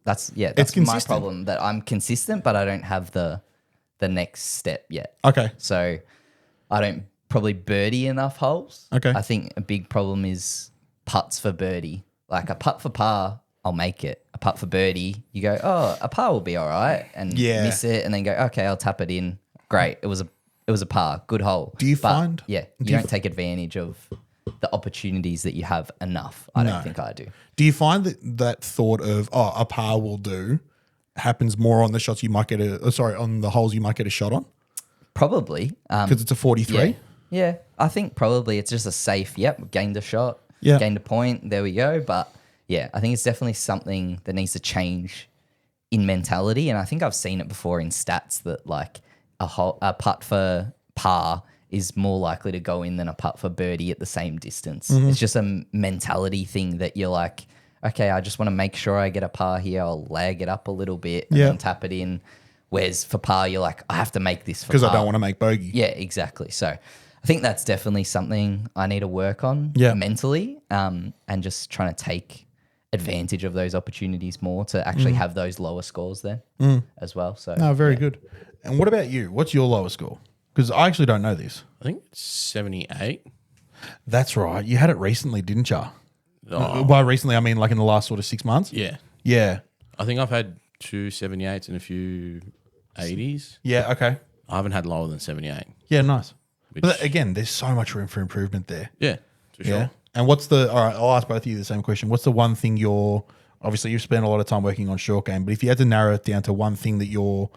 that's It's my consistent. problem, that I'm consistent, but I don't have the next step yet. Okay. So I don't probably birdie enough holes. Okay. I think a big problem is putts for birdie. Like a putt for par, I'll make it. A putt for birdie, you go, oh, a par will be all right, and miss it, and then go, okay, I'll tap it in. Great, it was a par, good hole. Do you find? Yeah, you don't take advantage of the opportunities that you have enough. I don't think I do. Do you find that thought of a par will do happens more on the shots you might get on the holes you might get a shot on? Probably. Because it's a 43? Yeah, I think probably it's just a safe, gained a shot, gained a point, there we go. But yeah, I think it's definitely something that needs to change in mentality. And I think I've seen it before in stats that like a putt for par is more likely to go in than a putt for birdie at the same distance. It's just a mentality thing that you're like, okay, I just want to make sure I get a par here. I'll lag it up a little bit and then tap it in. Whereas for par, you're like, I have to make this for par. Because I don't want to make bogey. Yeah, exactly. So I think that's definitely something I need to work on mentally, and just trying to take advantage of those opportunities more to actually have those lower scores there as well. So No, very good. And what about you? What's your lowest score? Because I actually don't know this. I think it's 78. That's right. You had it recently, didn't you? Oh. By recently, I mean like in the last sort of 6 months? Yeah. Yeah. I think I've had 2 78s and a few 80s. Yeah, okay. I haven't had lower than 78. Yeah, nice. Which- But again, there's so much room for improvement there. Yeah, for sure. Yeah. And all right, I'll ask both of you the same question. What's the one thing obviously you've spent a lot of time working on short game, but if you had to narrow it down to one thing that you're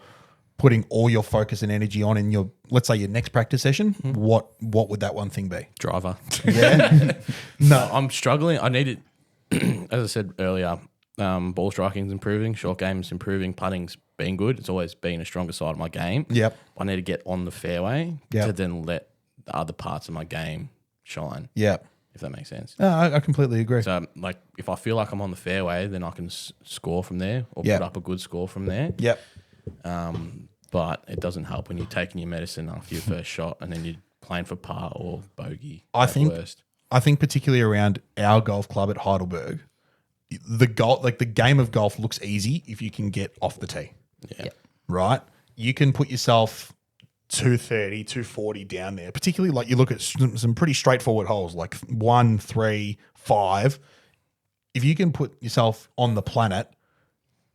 putting all your focus and energy on in your, let's say your next practice session, what would that one thing be? Driver. Yeah. No. I'm struggling. I need it, as I said earlier, ball striking's improving, short game's improving, putting's been good. It's always been a stronger side of my game. Yep. I need to get on the fairway Yep. to then let the other parts of my game shine, Yeah. if that makes sense. I completely agree. So, like, if I feel like I'm on the fairway, then I can score from there or Yep. put up a good score from there. Yep. But it doesn't help when you're taking your medicine after your first shot and then you're playing for par or bogey. I at think worst. particularly around our golf club at Heidelberg, the game of golf looks easy if you can get off the tee. Yeah. Right? You can put yourself 230, 240 down there, particularly like you look at some pretty straightforward holes like 1, 3, 5. If you can put yourself on the planet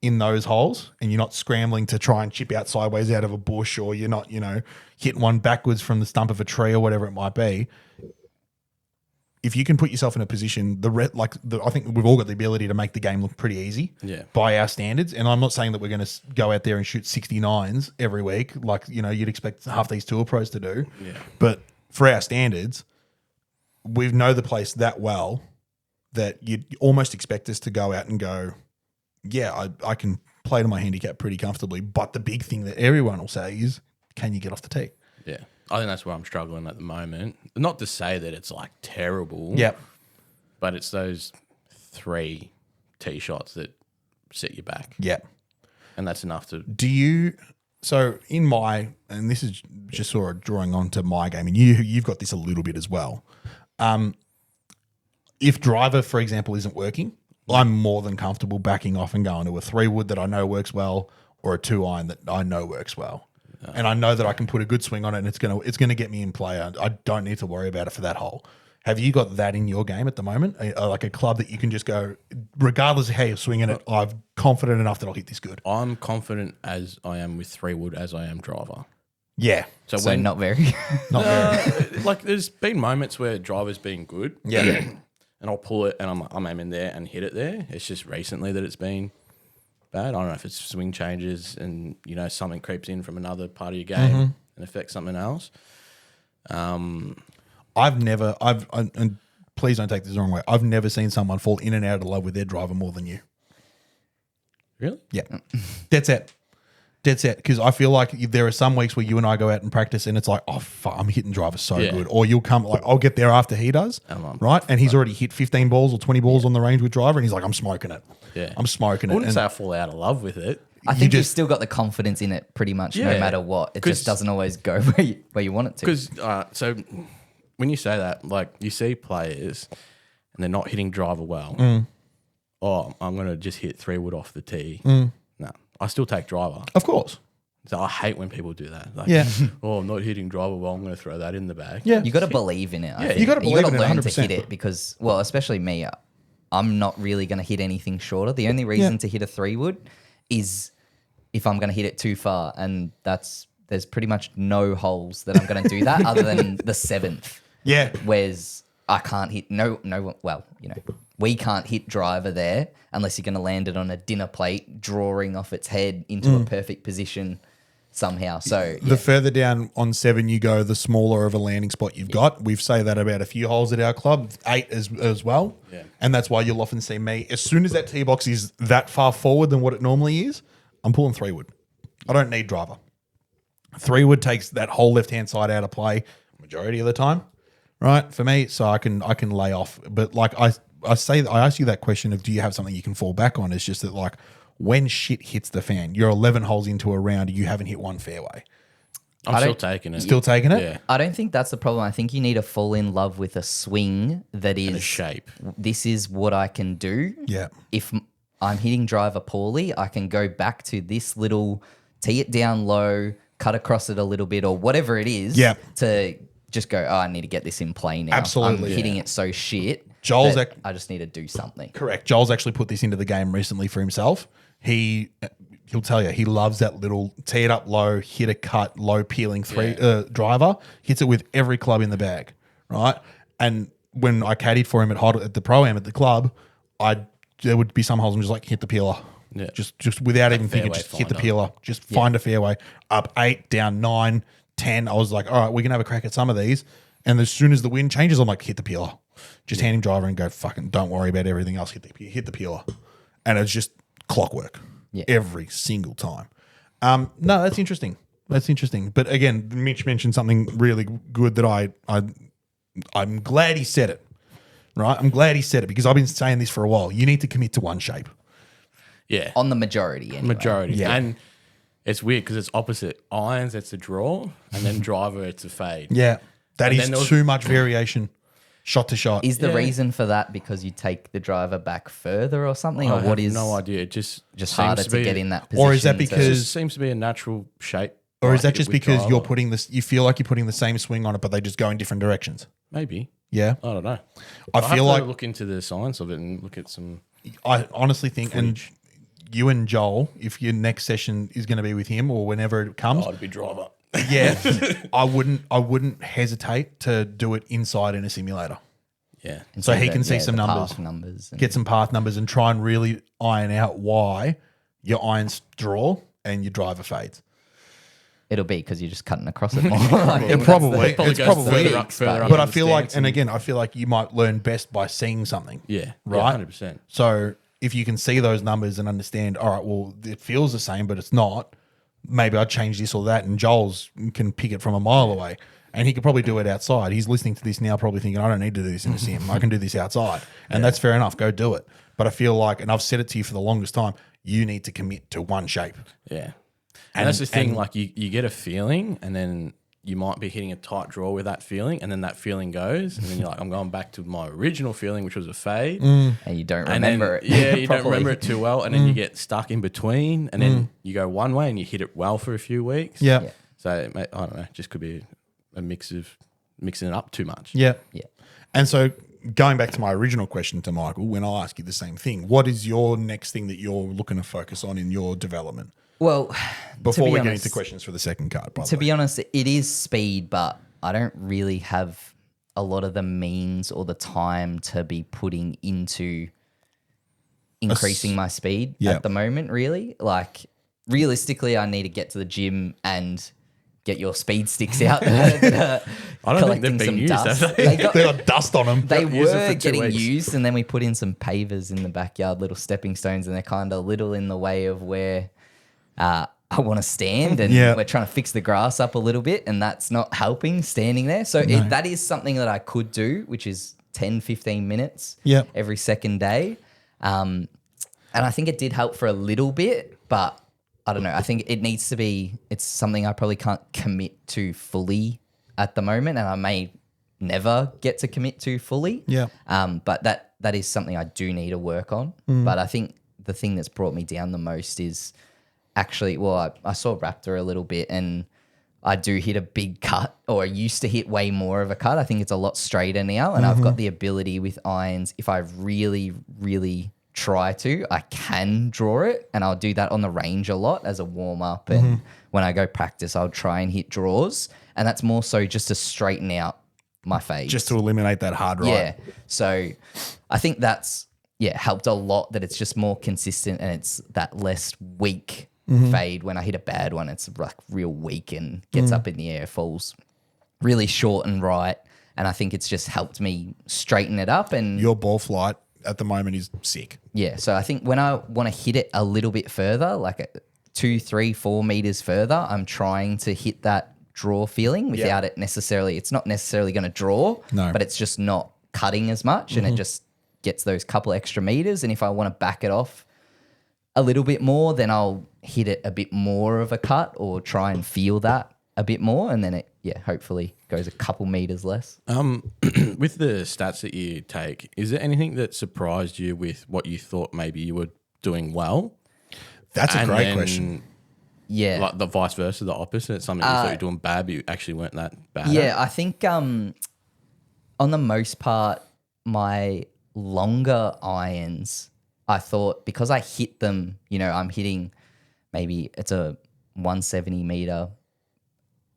in those holes and you're not scrambling to try and chip out sideways out of a bush, or you're not, hitting one backwards from the stump of a tree or whatever it might be, if you can put yourself in a position, I think we've all got the ability to make the game look pretty easy by our standards. And I'm not saying that we're going to go out there and shoot 69s every week like, you'd expect half these tour pros to do. Yeah. But for our standards, we know the place that well that you'd almost expect us to go out and go, yeah, I can play to my handicap pretty comfortably. But the big thing that everyone will say is, can you get off the tee? Yeah. I think that's where I'm struggling at the moment. Not to say that it's like terrible. Yep. But it's those 3 tee shots that set you back. Yep. And that's enough to. So and this is just sort of drawing on to my game, and you've got this a little bit as well. If driver, for example, isn't working, I'm more than comfortable backing off and going to a 3-wood that I know works well, or a 2-iron that I know works well. and I know that I can put a good swing on it, and it's gonna get me in play. I don't need to worry about it for that hole. Have you got that in your game at the moment? Like a club that you can just go, regardless of how you're swinging it, I'm confident enough that I'll hit this good. I'm confident as I am with 3-wood as I am driver. Yeah. So not very. Not very. Like there's been moments where driver's been good. Yeah. And I'll pull it and I'm aiming there and hit it there. It's just recently that it's been bad. I don't know if it's swing changes and, something creeps in from another part of your game and affects something else. And please don't take this the wrong way. I've never seen someone fall in and out of love with their driver more than you. Really? Yeah. That's it. Because I feel like there are some weeks where you and I go out and practice and it's like, oh, fuck, I'm hitting driver so good. Or you'll come, like, I'll get there after he does, right? And he's already hit 15 balls or 20 balls on the range with driver and he's like, I'm smoking it. Yeah. I'm smoking I it. wouldn't say I fall out of love with it. I think you've still got the confidence in it pretty much no matter what. It just doesn't always go where you want it to. Because, so when you say that, like you see players and they're not hitting driver well. Oh, I'm going to just hit 3-wood off the tee. No, I still take driver. Of course. So I hate when people do that. Like, I'm not hitting driver well. I'm going to throw that in the bag. Yeah. You got to believe in it. I think. You got to believe in it, learn 100%. to hit it because, well, especially me, I'm not really going to hit anything shorter. The only reason to hit a 3-wood is if I'm going to hit it too far, and there's pretty much no holes that I'm going to do that other than the 7th. Yeah. Whereas I can't hit we can't hit driver there unless you're going to land it on a dinner plate, drawing off its head into a perfect position somehow. So the further down on 7 you go, the smaller of a landing spot you've got. We've say that about a few holes at our club, 8 as well. Yeah. And that's why you'll often see me, as soon as that tee box is that far forward than what it normally is, I'm pulling 3-wood. I don't need driver. 3-wood takes that whole left-hand side out of play majority of the time, right, for me, so I can lay off. But like I ask you that question of do you have something you can fall back on? It's just that like when shit hits the fan, you're 11 holes into a round, you haven't hit one fairway. I'm still taking it. Still taking it? Yeah. I don't think that's the problem. I think you need to fall in love with a swing that is a shape. This is what I can do. Yeah. If I'm hitting driver poorly, I can go back to this little, tee it down low, cut across it a little bit or whatever it is to just go, I need to get this in play now. Absolutely. I'm hitting it so shit. I just need to do something. Correct. Joel's actually put this into the game recently for himself. He'll tell you he loves that little tee it up low, hit a cut, low peeling driver. Hits it with every club in the bag, right? And when I caddied for him at the pro-am at the club, there would be some holes I'm just like hit the peeler. Yeah. Just without even thinking, just hit the peeler. Just find a fairway. Up 8, down 9, 10. I was like, all right, we can have a crack at some of these. And as soon as the wind changes, I'm like, hit the peeler. Just hand him driver and go, fucking don't worry about everything else. Hit the peeler. And it's just clockwork every single time. No, that's interesting. But again, Mitch mentioned something really good that I'm glad he said it. Right? I'm glad he said it because I've been saying this for a while. You need to commit to one shape. Yeah. On the majority anyway. Yeah. And it's weird because it's opposite. Irons, it's a draw, and then driver, it's a fade. Yeah. That is too much variation shot to shot. Is the reason for that because you take the driver back further or something? Or what is no idea. It just harder to get in that position? Or is that because it just seems to be a natural shape? Or is that just because you're putting this, you feel like you're putting the same swing on it, but they just go in different directions? Maybe. Yeah. I don't know. I feel like look into the science of it and look at some. I honestly think, and you and Joel, if your next session is going to be with him or whenever it comes, I'd be driver. Yeah, I wouldn't hesitate to do it inside in a simulator. Yeah, and so he can see some numbers, get some path numbers, and try and really iron out why your irons draw and your driver fades. It'll be because you're just cutting across it more. It's probably further up but I feel like, and again, I feel like you might learn best by seeing something. Yeah, right, 100%. So if you can see those numbers and understand, all right, well, it feels the same, but it's not. Maybe I'd change this or that, and Joel's can pick it from a mile away, and he could probably do it outside. He's listening to this now, probably thinking, I don't need to do this in a sim. I can do this outside, and that's fair enough. Go do it. But I feel like, and I've said it to you for the longest time, you need to commit to one shape. Yeah. And that's the thing, like you get a feeling and then you might be hitting a tight draw with that feeling and then that feeling goes and then you're like, I'm going back to my original feeling, which was a fade. And you don't remember it. Yeah, you don't remember it too well and then you get stuck in between and then you go one way and you hit it well for a few weeks. Yeah. So I don't know, just could be a mix of mixing it up too much. Yeah. Yeah. And so going back to my original question to Michael, when I ask you the same thing, what is your next thing that you're looking to focus on in your development? Well, Before we get into questions for the second card, by the to way. be honest, it is speed, but I don't really have a lot of the means or the time to be putting into increasing my speed Yeah. at the moment, really. Like, realistically, I need to get to the gym and get your speed sticks out. I don't think they've been used, have they? They They got dust on them. They Use it were for 2 getting weeks. used, and then we put in some pavers in the backyard, little stepping stones, and they're kind of little in the way of where I want to stand, and Yeah. we're trying to fix the grass up a little bit, and that's not helping standing there. So that is something that I could do, which is 10, 15 minutes Yep. every second day. And I think it did help for a little bit, but I don't know. I think it needs to be, it's something I probably can't commit to fully at the moment, and I may never get to commit to fully. Yeah. But that is something I do need to work on. But I think the thing that's brought me down the most is actually, well, I saw Raptor a little bit, and I do hit a big cut, or I used to hit way more of a cut. I think it's a lot straighter now, and I've got the ability with irons, if I really, really try to, I can draw it, and I'll do that on the range a lot as a warm up. And when I go practice, I'll try and hit draws, and that's more so just to straighten out my fade. Just to eliminate that hard right. Yeah. So I think that's helped a lot, that it's just more consistent and it's that less weak fade. When I hit a bad one, it's like real weak and gets up in the air, falls really short and right. And I think it's just helped me straighten it up. And Your ball flight at the moment is sick. yeah, so I think when I want to hit it a little bit further, like 2, 3, 4 meters further, I'm trying to hit that draw feeling without it necessarily. It's not necessarily going to draw, No. but it's just not cutting as much, and it just gets those couple extra meters. And if I want to back it off a little bit more, then I'll hit it a bit more of a cut, or try and feel that a bit more, and then it hopefully goes a couple meters less. With the stats that you take, is there anything that surprised you with what you thought maybe you were doing well? That's a And great then, question. Yeah. Like the vice versa, the opposite. It's something you thought you were doing bad, but you actually weren't that bad. Yeah, I think on the most part, my longer irons, I thought, because I hit them, I'm hitting, maybe it's a 170 meter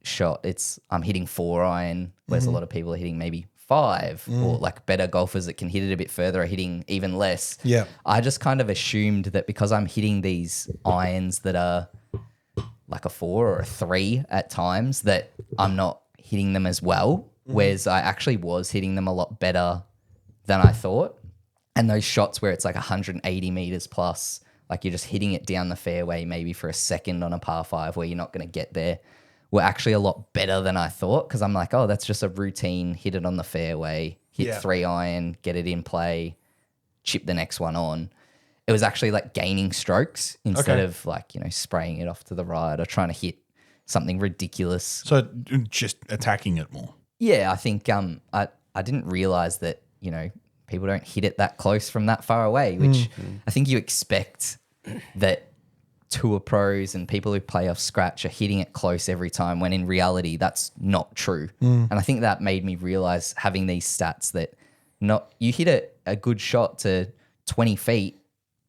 shot. I'm hitting 4 iron, whereas a lot of people are hitting maybe 5, or like better golfers that can hit it a bit further are hitting even less. Yeah. I just kind of assumed that because I'm hitting these irons that are like a 4 or a 3 at times, that I'm not hitting them as well, whereas I actually was hitting them a lot better than I thought. And those shots where it's like 180 meters plus, like you're just hitting it down the fairway maybe for a second on a par 5 where you're not going to get there, were actually a lot better than I thought, because I'm like, oh, that's just a routine, hit it on the fairway, hit 3 iron, get it in play, chip the next one on. It was actually like gaining strokes instead of like, spraying it off to the right or trying to hit something ridiculous. So just attacking it more. Yeah, I think I didn't realize that, people don't hit it that close from that far away, which I think you expect that tour pros and people who play off scratch are hitting it close every time, when in reality that's not true. And I think that made me realize, having these stats, that you hit a good shot to 20 feet,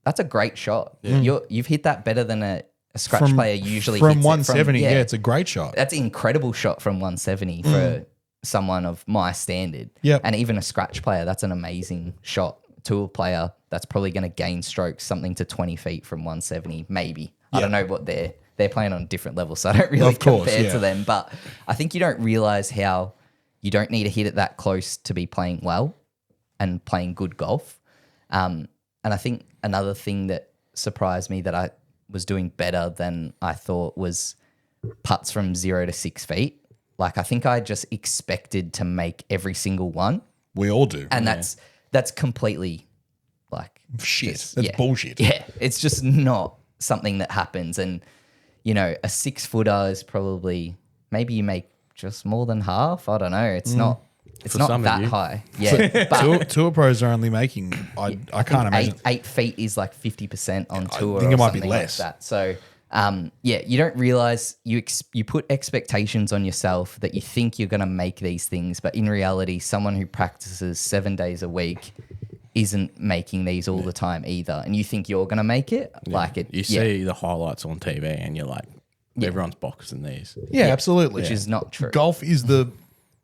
that's a great shot. You've hit that better than a scratch player usually from hits it 170. Yeah, it's a great shot. that's an incredible shot from 170 for someone of my standard. Yep. And even a scratch player, that's an amazing shot. Tour player, that's probably going to gain strokes something to 20 feet from 170, maybe. I don't know what they're playing on different levels, so I don't really compare to them. But I think you don't realize how you don't need to hit it that close to be playing well and playing good golf. And I think another thing that surprised me that I was doing better than I thought was putts from 0 to 6 feet. Like, I think I just expected to make every single one. We all do. And that's completely like Shit. just- That's bullshit. Yeah. It's just not something that happens. And, a 6-footer is probably, maybe you make just more than half. I don't know. It's not For not some of that you. high. Yeah. But Tour pros are only making, I can't imagine. 8 feet is like 50% on tour. think it or might be something less. like that. So You don't realize you put expectations on yourself that you think you're going to make these things, but in reality, someone who practices 7 days a week isn't making these all the time either, and you think you're going to make it. Like it, You see the highlights on TV, and you're like, everyone's boxing these. Yeah, absolutely. which is not true. Golf is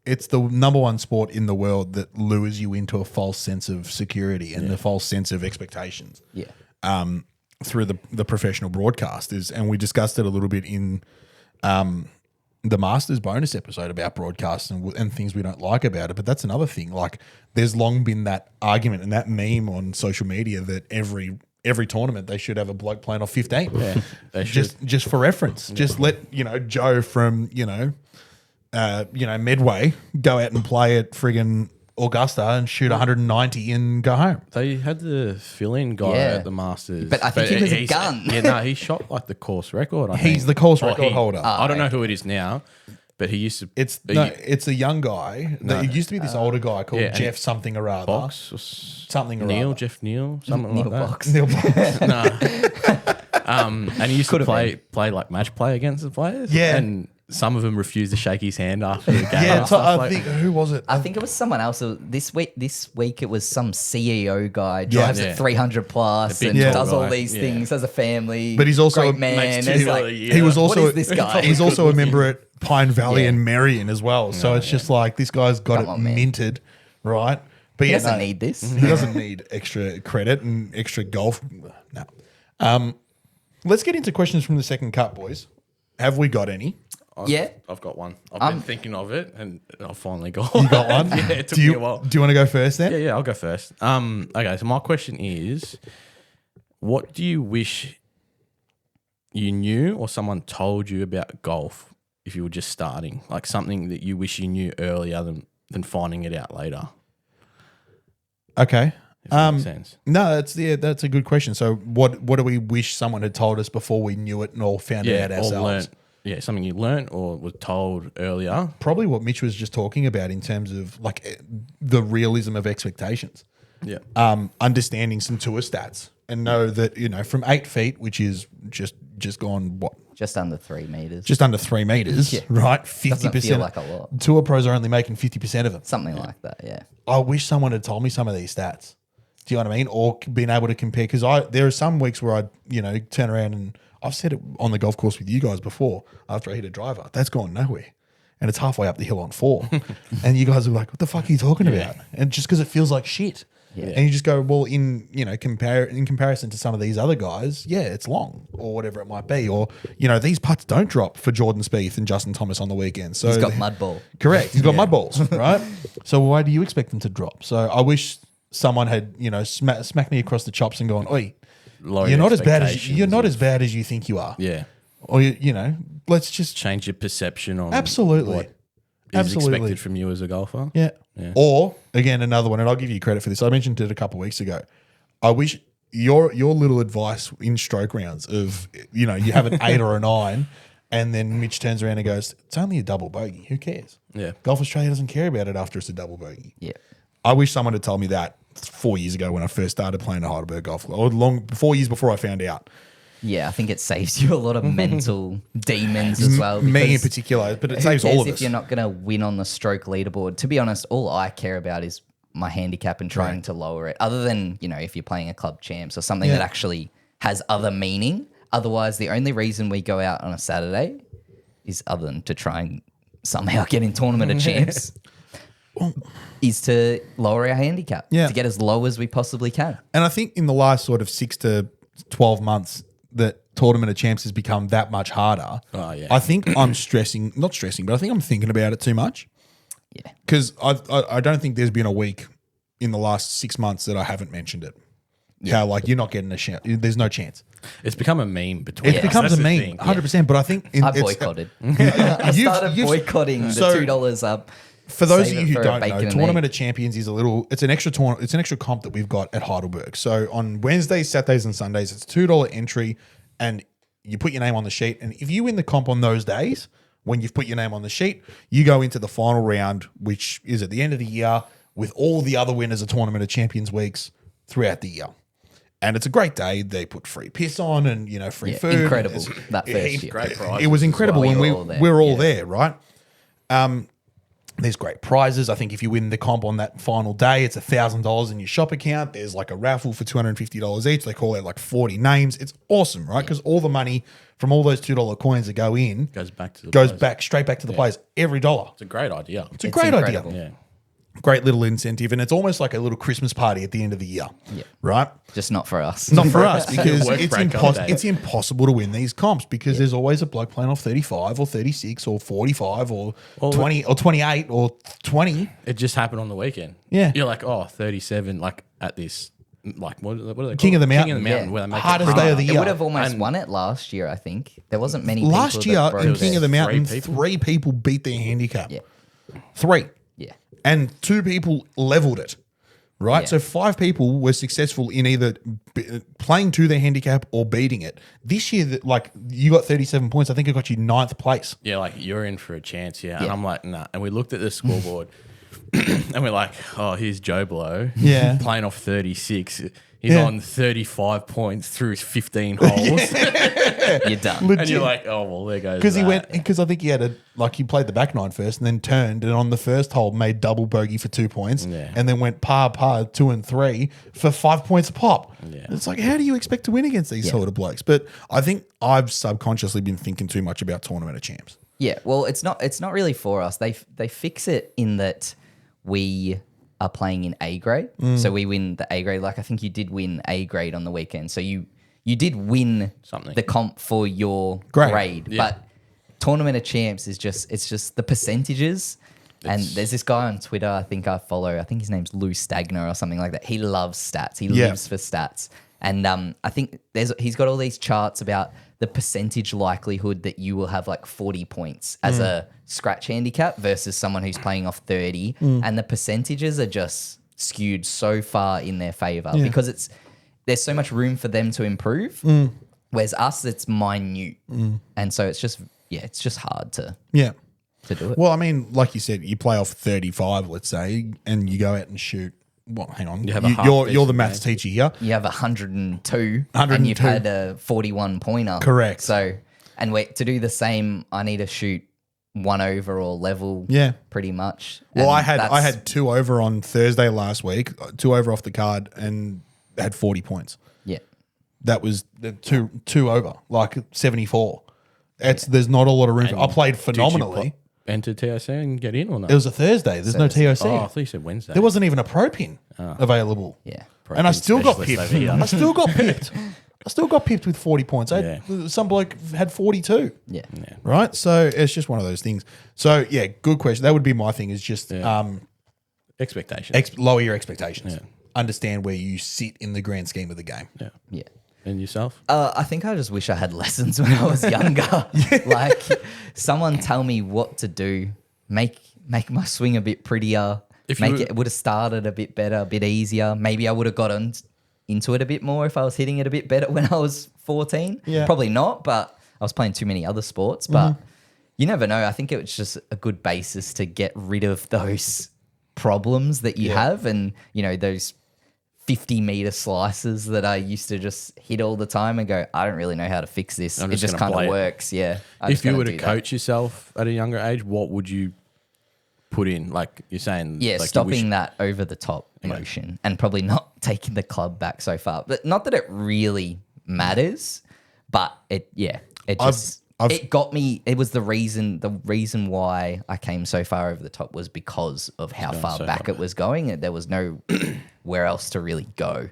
it's the number one sport in the world that lures you into a false sense of security and the false sense of expectations. Yeah, Through the professional broadcasters, and we discussed it a little bit in the Masters bonus episode about broadcasts and things we don't like about it. But that's another thing. Like, there's long been that argument and that meme on social media that every tournament they should have a bloke playing off 15. Yeah, they should. Just for reference. Just let Joe from Medway go out and play at friggin' Augusta and shoot 190 and go home. They had the fill-in guy Yeah. at the Masters. But I think he was a he's- gun. Yeah, no, he shot like the course record. I He's think. the course Or record holder. I don't know who it is now, but he used to. It's a young guy. It used to be this older guy called yeah, Jeff something or other. Box or Something or Neil, other. Jeff Neil, something Neil like that. Box. Neil Box. And he used to play like match play against the players. Yeah. And some of them refused to shake his hand after the game. Yeah, and so stuff I like- think who was it? I think it was someone else. This week it was some CEO guy, drives Yeah. at 300 plus The big and tall does all guy. these Yeah. things, has a family. But he's also great a- man. makes It's $2 like, a year. He was What also is this guy? He's also a member at Pine Valley Yeah. and Marion as well. So it's just like this guy's got Come it on, man. minted, right? But He yeah, doesn't no, need this. He doesn't need extra credit and extra golf. No. Let's get into questions from the second cut, boys. Have we got any? Yeah. I've got one. I've been thinking of it, and I've finally got. You got one? Yeah, it took do you, me a while. Do you want to go first then? Yeah, I'll go first. Okay, so my question is, what do you wish you knew or someone told you about golf if you were just starting? Like something that you wish you knew earlier than finding it out later. Okay. If that makes sense. No, that's a good question. So what do we wish someone had told us before we knew it and all found it out or ourselves? learnt. Yeah, something you learnt or was told earlier. Probably what Mitch was just talking about in terms of like the realism of expectations. Yeah. Understanding some tour stats and know that, from 8 feet, which is just gone, what? Just under 3 meters. Just under 3 meters, Yeah. right? 50%. Doesn't feel like a lot. Tour pros are only making 50% of them. Something like that, yeah. I wish someone had told me some of these stats. Do you know what I mean? Or been able to compare. Because there are some weeks where I, turn around and I've said it on the golf course with you guys before after I hit a driver. That's gone nowhere. And it's halfway up the hill on 4. And you guys are like, what the fuck are you talking about? And just because it feels like shit. Yeah. And you just go, well, in comparison to some of these other guys, yeah, it's long or whatever it might be. Or, these putts don't drop for Jordan Spieth and Justin Thomas on the weekend. So He's got mud ball. Correct. He's got mud balls, right? So why do you expect them to drop? So I wish someone had, smacked me across the chops and gone, oi, Lower you're not as bad as expectations you think you are. Yeah. Or let's just Change your perception on absolutely, what is absolutely. expected from you as a golfer. Yeah. Yeah. Or again, another one, and I'll give you credit for this. I mentioned it a couple of weeks ago. I wish your little advice in stroke rounds of you have an 8 or a 9, and then Mitch turns around and goes, "It's only a double bogey. Who cares?" Yeah. Golf Australia doesn't care about it after it's a double bogey. Yeah. I wish someone had told me that 4 years ago when I first started playing the Heidelberg Golf Club, or 4 years before I found out. Yeah, I think it saves you a lot of mental demons as well. Me in because particular, but it who saves cares all of if us. you're not going to win on the stroke leaderboard? To be honest, all I care about is my handicap and trying to lower it. Other than, if you're playing a club champs or something that actually has other meaning. Otherwise, the only reason we go out on a Saturday is other than to try and somehow get in tournament of champs. Is to lower our handicap, to get as low as we possibly can. And I think in the last sort of 6 to 12 months that Tournament of Champs has become that much harder. Oh, yeah. I think I'm not stressing, but I think I'm thinking about it too much. Yeah. Because I don't think there's been a week in the last 6 months that I haven't mentioned it. How you're not getting a chance. There's no chance. It's become a meme between It us. becomes That's a the meme, thing. 100%. But I think I boycotted. I started boycotting the $2 up. For those Save of it you who for a don't bacon know, and Tournament egg. of Champions is it's an extra tournament. It's an extra comp that we've got at Heidelberg. So on Wednesdays, Saturdays, and Sundays, it's $2 entry, and you put your name on the sheet. And if you win the comp on those days, when you've put your name on the sheet, you go into the final round, which is at the end of the year, with all the other winners of Tournament of Champions weeks throughout the year. And it's a great day. They put free piss on and, free food. incredible, It's- that first year. Great prize. It was incredible well. when We were all there, we were all yeah. there, right? There's great prizes. I think if you win the comp on that final day, it's $1,000 in your shop account. There's like a raffle for $250 each. They call it like 40 names. It's awesome, right? Because all the money from all those $2 coins that go in Goes back to the goes players. back straight back to the players. Every dollar. It's a great idea. It's a It's great incredible. idea. Yeah. Great little incentive, and it's almost like a little Christmas party at the end of the year, Yeah. right? Just not for us. Not for us because Work it's, break on day. it's impossible to win these comps because there's always a bloke playing off 35 or 36 or 45 or 20 or 28 or 20. It just happened on the weekend. Yeah. You're like, 37, like at this, like, what are they called? King of the King Mountain. of the Mountain, Yeah. where they make Hardest it day of harder. the It year. would have almost And- won it last year, I think. There wasn't many Last people year that broke in King of the three Mountain, people? 3 people beat their handicap. Yeah. 3. Yeah. And 2 people leveled it, right? Yeah. So 5 people were successful in either playing to their handicap or beating it. This year, you got 37 points. I think it got you 9th place. Yeah, like you're in for a chance, yeah. And Yeah. I'm like, nah. And we looked at the scoreboard and we're like, here's Joe Blow. Yeah. Playing off 36. He's Yeah. on 35 points through 15 holes. You're done. Legit. And you're like, there goes Because that. because I think he he played the back 9 first and then turned and on the first hole made double bogey for 2 points Yeah. and then went par 2 and 3 for 5 points a pop. Yeah. It's like, how do you expect to win against these sort of blokes? But I think I've subconsciously been thinking too much about Tournament of Champs. Yeah, well, it's not really for us. They fix it in that we are playing in A grade, so we win the A grade. Like I think you did win A grade on the weekend, so you did win Something. the comp for your Grade. grade. Yeah. But Tournament of Champs is just the percentages. And there's this guy on Twitter I think I follow. I think his name's Lou Stagner or something like that. He loves stats. He Yeah. lives for stats. And I think he's got all these charts about the percentage likelihood that you will have like 40 points as a scratch handicap versus someone who's playing off 30. And the percentages are just skewed so far in their favor because there's so much room for them to improve. Whereas us, it's minute. And so it's just hard to Yeah. do it. Well, I mean, like you said, you play off 35, let's say, and you go out and shoot. Well, hang on. You have a half you're the decent maths game. teacher here. You have 102, and 102. you've had a 41 pointer. Correct. So, and to do the same, I need to shoot 1 over or level. Yeah. pretty much. Well, And I had 2 over on Thursday last week, 2 over off the card, and had 40 points. yeah, That was the two over, like 74. There's not a lot of room. I played phenomenally. Enter TOC and get in or not? It was a Thursday. There's no TOC. I thought you said Wednesday. There wasn't even a pro pin available. yeah. And I Pro still pin got specialist pipped. over here. I still got pipped. I still got pipped with 40 points. Some bloke had 42. Yeah. Right? So it's just one of those things. So, yeah, good question. That would be my thing is just Expectations. lower your expectations. Yeah. Understand where you sit in the grand scheme of the game. yeah. Yeah. And yourself? I think I just wish I had lessons when I was younger. Like someone tell me what to do, make my swing a bit prettier, If you it would have started a bit better, a bit easier. Maybe I would have gotten into it a bit more if I was hitting it a bit better when I was 14. Yeah. Probably not, but I was playing too many other sports. But you never know. I think it was just a good basis to get rid of those problems that you have and, those 50-meter slices that I used to just hit all the time and go, I don't really know how to fix this. I'm It just just gonna kind play of it. works. Yeah. I'm If just you gonna were to do that. coach yourself at a younger age, what would you put in? Like you're saying, Yeah, like you stopping wish- that over the top motion and probably not taking the club back so far. But not that it really matters, but it just I've- it got me. It was the reason why I came so far over the top was because of how far so back far it was going. And there was no where else to really go.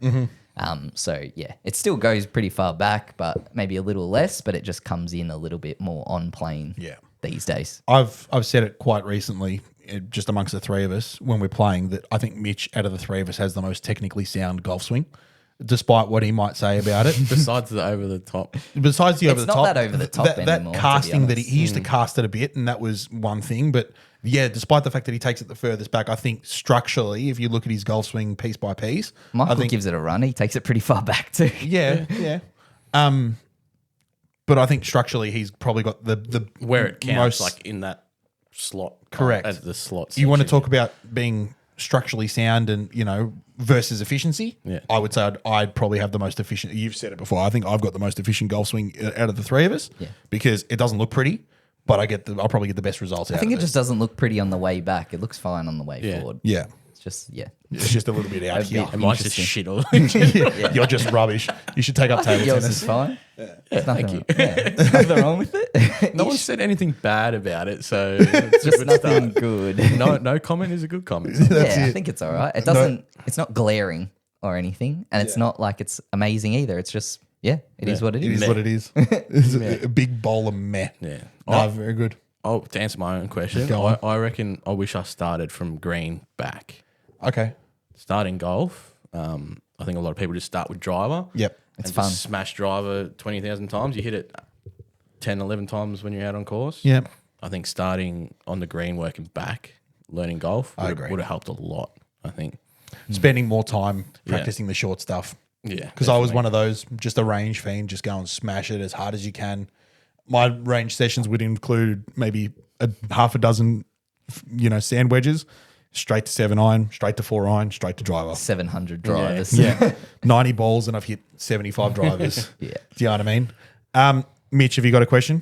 So yeah, it still goes pretty far back, but maybe a little less. But it just comes in a little bit more on plane. Yeah. These days. I've said it quite recently, just amongst the 3 of us when we're playing, that I think Mitch, out of the 3 of us, has the most technically sound golf swing, despite what he might say about it. besides the over the top. Besides the over the not top, that over the top that anymore, to be casting that honest. he used to cast it a bit, and that was one thing. But yeah, despite the fact that he takes it the furthest back, I think structurally, if you look at his golf swing piece by piece, Michael I think gives it a run. He takes it pretty far back too. yeah. But I think structurally, he's probably got the Where it counts, most like in that slot. Correct. At the slot. You want to section. talk about being structurally sound and, versus efficiency, Yeah. I would say I'd probably have the most efficient. You've said it before. I think I've got the most efficient golf swing out of the three of us because it doesn't look pretty, but I'll probably get the best results out I think of it just doesn't look pretty on the way back. It looks fine on the way forward. Yeah. It's just, It's just a little bit out A here. bit. And mine's just shit all You're just rubbish. You should take up table yours tennis. is fine. There's thank nothing, nothing wrong with it. No one said anything bad about it, so it's Just a good nothing start. good. No comment is a good comment. That's I it. think it's all right. It doesn't. It's not glaring or anything, and it's not like it's amazing either. It's just it is what it It is. is what it is. It's a big bowl of meh. Yeah. No, very good. Oh, to answer my own question, Go on. I reckon I wish I started from green back. Okay. Starting golf, I think a lot of people just start with driver. Yep. It's and fun. Just smash driver 20,000 times. You hit it 10, 11 times when you're out on course. Yep. I think starting on the green, working back, learning golf I would agree. have helped a lot, I think. Spending more time practicing the short stuff. Yeah. Because I was one of those, just a range fiend, just go and smash it as hard as you can. My range sessions would include maybe half a dozen, sand wedges, straight to 7-iron, straight to 4-iron, straight to driver. 700 drivers. Yeah. 90 balls and I've hit 75 drivers. Yeah. Do you know what I mean? Mitch, have you got a question?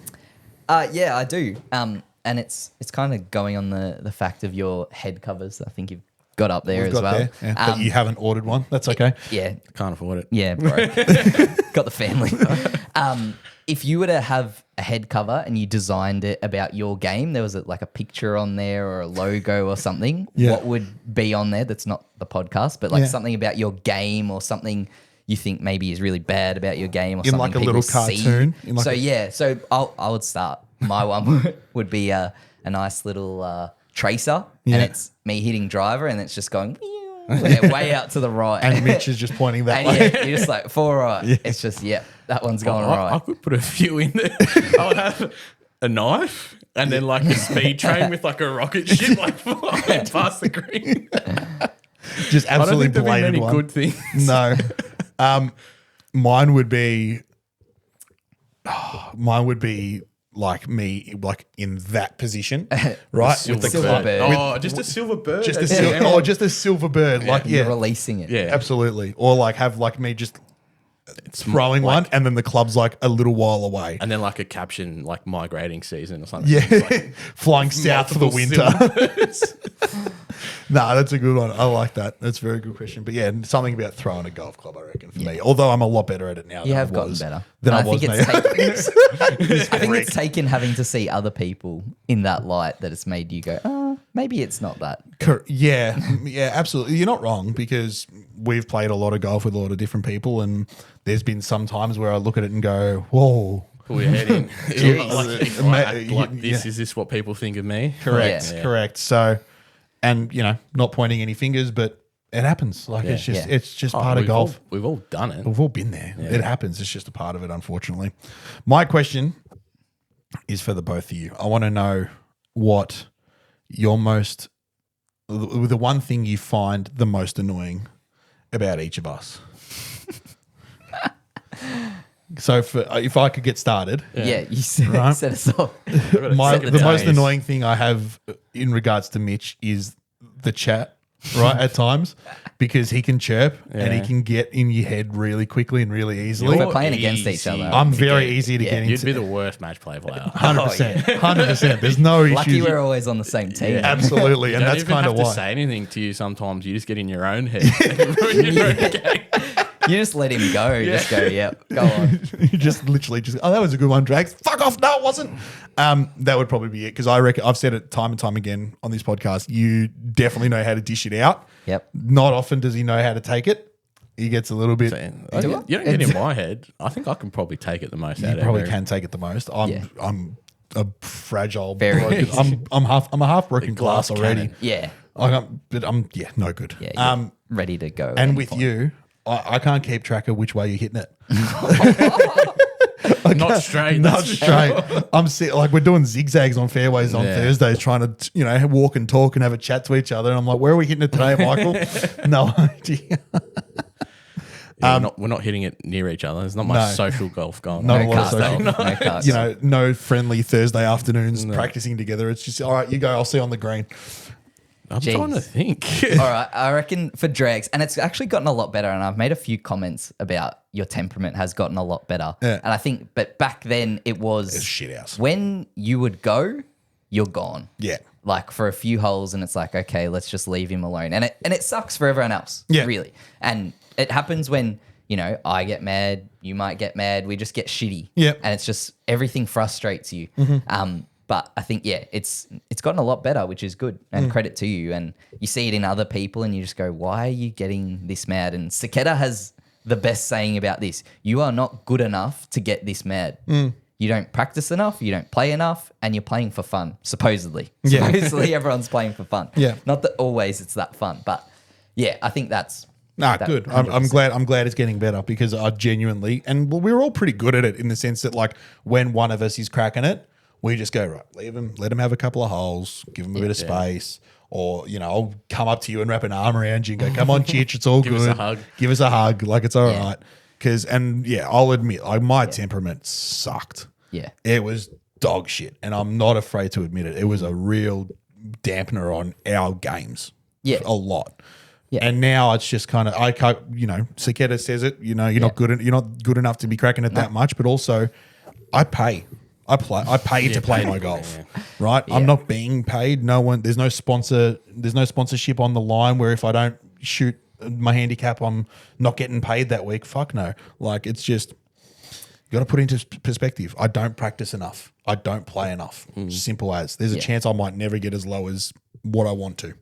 Yeah, I do. And it's kind of going on the fact of your head covers. I think you've got up there We've as got well. there. Yeah, but you haven't ordered one. That's okay. Yeah, Can't afford it. yeah, bro. Got the family. If you were to have a head cover and you designed it about your game, there was like a picture on there or a logo or something, Yeah. what would be on there that's not the podcast, but like Yeah. something about your game or something you think maybe is really bad about your game or In something like a people little see. cartoon? In like So a- yeah, so I would start. My one would be a nice little tracer Yeah. and it's me hitting driver and it's just going way out to the right. And Mitch is just pointing that And way. yeah, you're just like 4 right. It's just that one's going I right. could put a few in there. I would have a knife and then like a speed train with like a rocket ship like flying past the green. Just I don't absolutely think there'd be bladed many one. good things. No. Mine would be like me, like in that position, right? With the Silver club. bird. Oh, just a silver bird. Just a That's silver, it. just a silver bird. Like, You're yeah, releasing it. Yeah. absolutely. Or like have like me just throwing like- one and then the club's like a little while away. And then like a caption like migrating season or something. Yeah. It's like Flying south for the multiple winter. silver No, that's a good one. I like that. That's a very good question. But yeah, something about throwing a golf club, I reckon, for me. Although I'm a lot better at it now. You than have I gotten was, better. Than I And was, think mate. I think it's taken having to see other people in that light that it's made you go, maybe it's not that. Yeah, absolutely. You're not wrong because we've played a lot of golf with a lot of different people, and there's been some times where I look at it and go, "Whoa." Pull your head in. Jeez. like, if I act like Yeah. this, is this what people think of me? Correct, Yeah. correct. So, and not pointing any fingers, but it happens. Like it's just, Yeah. it's just Oh, part of we've golf. we've all done it. We've all been there. It happens. It's just a part of it, unfortunately. My question is for the both of you. I want to know what your the one thing you find the most annoying about each of us. So if I could get started, Yeah, you set, Right. set us off. the the most days. annoying thing I have in regards to Mitch is the chat, right? At times, because he can chirp and he Yeah. can get in your head really quickly and really easily. We're playing against each easy. other. I'm very easy to Yeah. get You'd into. be the worst match play player. 100%. 100%. There's no issues. Lucky we're always on the same team. Absolutely. You And don't that's even kind have of to why. say anything to you sometimes. You just get in your own head. And ruin your own game. You just let him go. Just go, yep, go on. You just literally oh, that was a good one, Drags. Fuck off. No, it wasn't. That would probably be it because I reckon I've said it time and time again on this podcast. You definitely know how to dish it out. Yep. Not often does he know how to take it. He gets a little bit. You don't get in my head. I think I can probably take it the most out You of probably every- can take it the most. Yeah. I'm a fragile, Very broken. easy. I'm a half broken glass glass already. cannon. Yeah. I'm no good. Yeah. You're ready to go. at And any with point. you, I can't keep track of which way you're hitting it. Not straight. Not that's for straight. I'm like we're doing zigzags on fairways on Yeah. Thursdays, trying to walk and talk and have a chat to each other. And I'm like, where are we hitting it today, Michael? No idea. Yeah, we're not hitting it near each other. There's not much No. social golf going No on. No a lot of cards. social- No cards. No friendly Thursday afternoons practicing together. It's just all right. You go. I'll see you on the green. I'm Jeez. trying to think. All right, I reckon for dregs, and it's actually gotten a lot better. And I've made a few comments about your temperament has gotten a lot better. Yeah. And I think, but back then it was It's shit house. when you would go, you're gone. Yeah. Like for a few holes, and it's like, okay, let's just leave him alone. And it sucks for everyone else. Yeah. Really. And it happens when, you know, I get mad, you might get mad, we just get shitty. Yeah. And it's just everything frustrates you. But I think, yeah, it's gotten a lot better, which is good, and credit to you. And you see it in other people and you just go, why are you getting this mad? And Saketa has the best saying about this. You are not good enough to get this mad. You don't practice enough, you don't play enough, and you're playing for fun, supposedly. Yeah. Supposedly everyone's playing for fun. Yeah. Not that always it's that fun, but yeah, I think that's... Nah, that good. I'm 100%. glad. I'm glad it's getting better because I genuinely, and we're all pretty good at it in the sense that, like, when one of us is cracking it, we just go, right, leave him, let him have a couple of holes, give him a bit of space, or, you know, I'll come up to you and wrap an arm around you and go, come on, Chitch, it's all Give good. us a hug. Give us a hug, like it's all Yeah. right. Because, and yeah, I'll admit, like, my temperament sucked. Yeah. It was dog shit, and I'm not afraid to admit it. It was a real dampener on our games. Yeah. A lot. Yeah. And now it's just kind of, I can't, you know, Saketa says it, you know, you're not good enough to be cracking it that much, but also I pay to play my golf, right? I'm not being paid. There's no sponsorship on the line where if I don't shoot my handicap, I'm not getting paid that week. Fuck no. Like, it's just, you got to put into perspective. I don't practice enough. I don't play enough. Simple as. There's a chance I might never get as low as what I want to.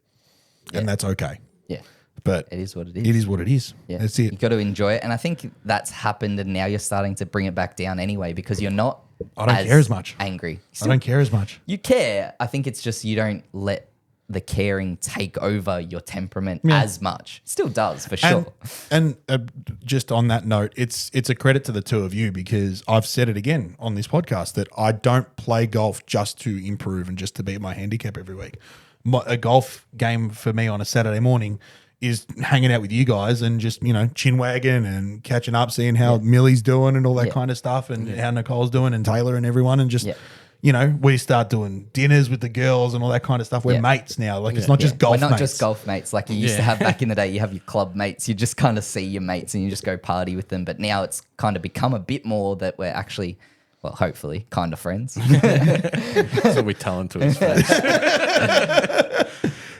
And that's okay. Yeah. But It is what it is. It is what it is. Yeah. That's You it. got to enjoy it. And I think that's happened, and now you're starting to bring it back down anyway because you're not I don't care as much. angry. I don't care as much. You care. I think it's just you don't let the caring take over your temperament Yeah. as much. Still does, for sure. And just on that note, it's a credit to the two of you because I've said it again on this podcast that I don't play golf just to improve and just to beat my handicap every week. A golf game for me on a Saturday morning is hanging out with you guys and just, you know, chin wagging and catching up, seeing how Millie's doing and all that kind of stuff and how Nicole's doing and Taylor and everyone and just, you know, we start doing dinners with the girls and all that kind of stuff. We're mates now. Like, it's not just golf We're not mates. just golf mates like you used to have back in the day. You have your club mates. You just kind of see your mates and you just go party with them. But now it's kind of become a bit more that we're actually, well, hopefully, kind of friends. That's what we tell him to his face.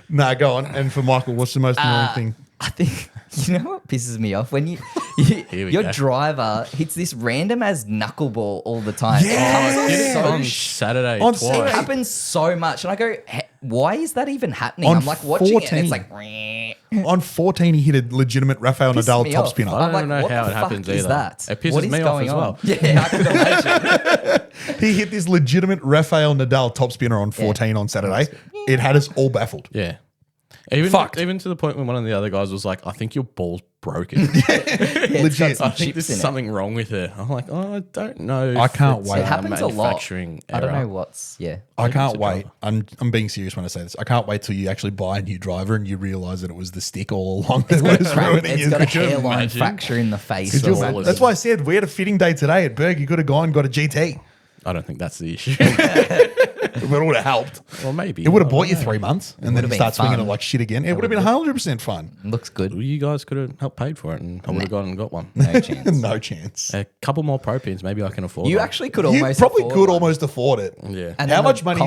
Nah, go on. And for Michael, what's the most annoying thing? I think you know what pisses me off when Here we your go. driver hits this random as knuckleball all the time. Yeah. It comes Did it so on Saturday on twice. Saturday. It happens so much, and I go, why is that even happening? On I'm like watching it, 14. and it's like, On 14, he hit a legitimate Rafael Pissed Nadal me top off. spinner. I don't I'm like, know what how the it fuck happens is either. that? It pisses What is me off going as on? well. Yeah, I could imagine. He hit this legitimate Rafael Nadal top spinner on 14 on Saturday. It had us all baffled. Yeah. Even Fucked. even to the point when one of the other guys was like, I think your ball's broken. Legit. I think chips there's in it. something wrong with it. I'm like, oh, I don't know. I if can't it's wait. It happens a lot. manufacturing I don't error. know what's I can't it's a wait. I'm being serious when I say this. I can't wait till you actually buy a new driver and you realize that it was the stick all along that was ruining It's you. got a Could you hairline imagine? fracture in the face. Could you or imagine? something. That's why I said we had a fitting day today at Berg. You could have gone and got a GT. I don't think that's the issue. It would have helped. Well, maybe. It would have I bought don't you know. 3 months and then would've you been start swinging fun. it like shit again. It would have been 100% fun. Looks good. Well, you guys could have helped paid for it and I would have gone and got one. No chance. No chance. A couple more pro pins, maybe I can afford You one. actually could You almost probably afford could one. almost afford it. Yeah. And How then much the money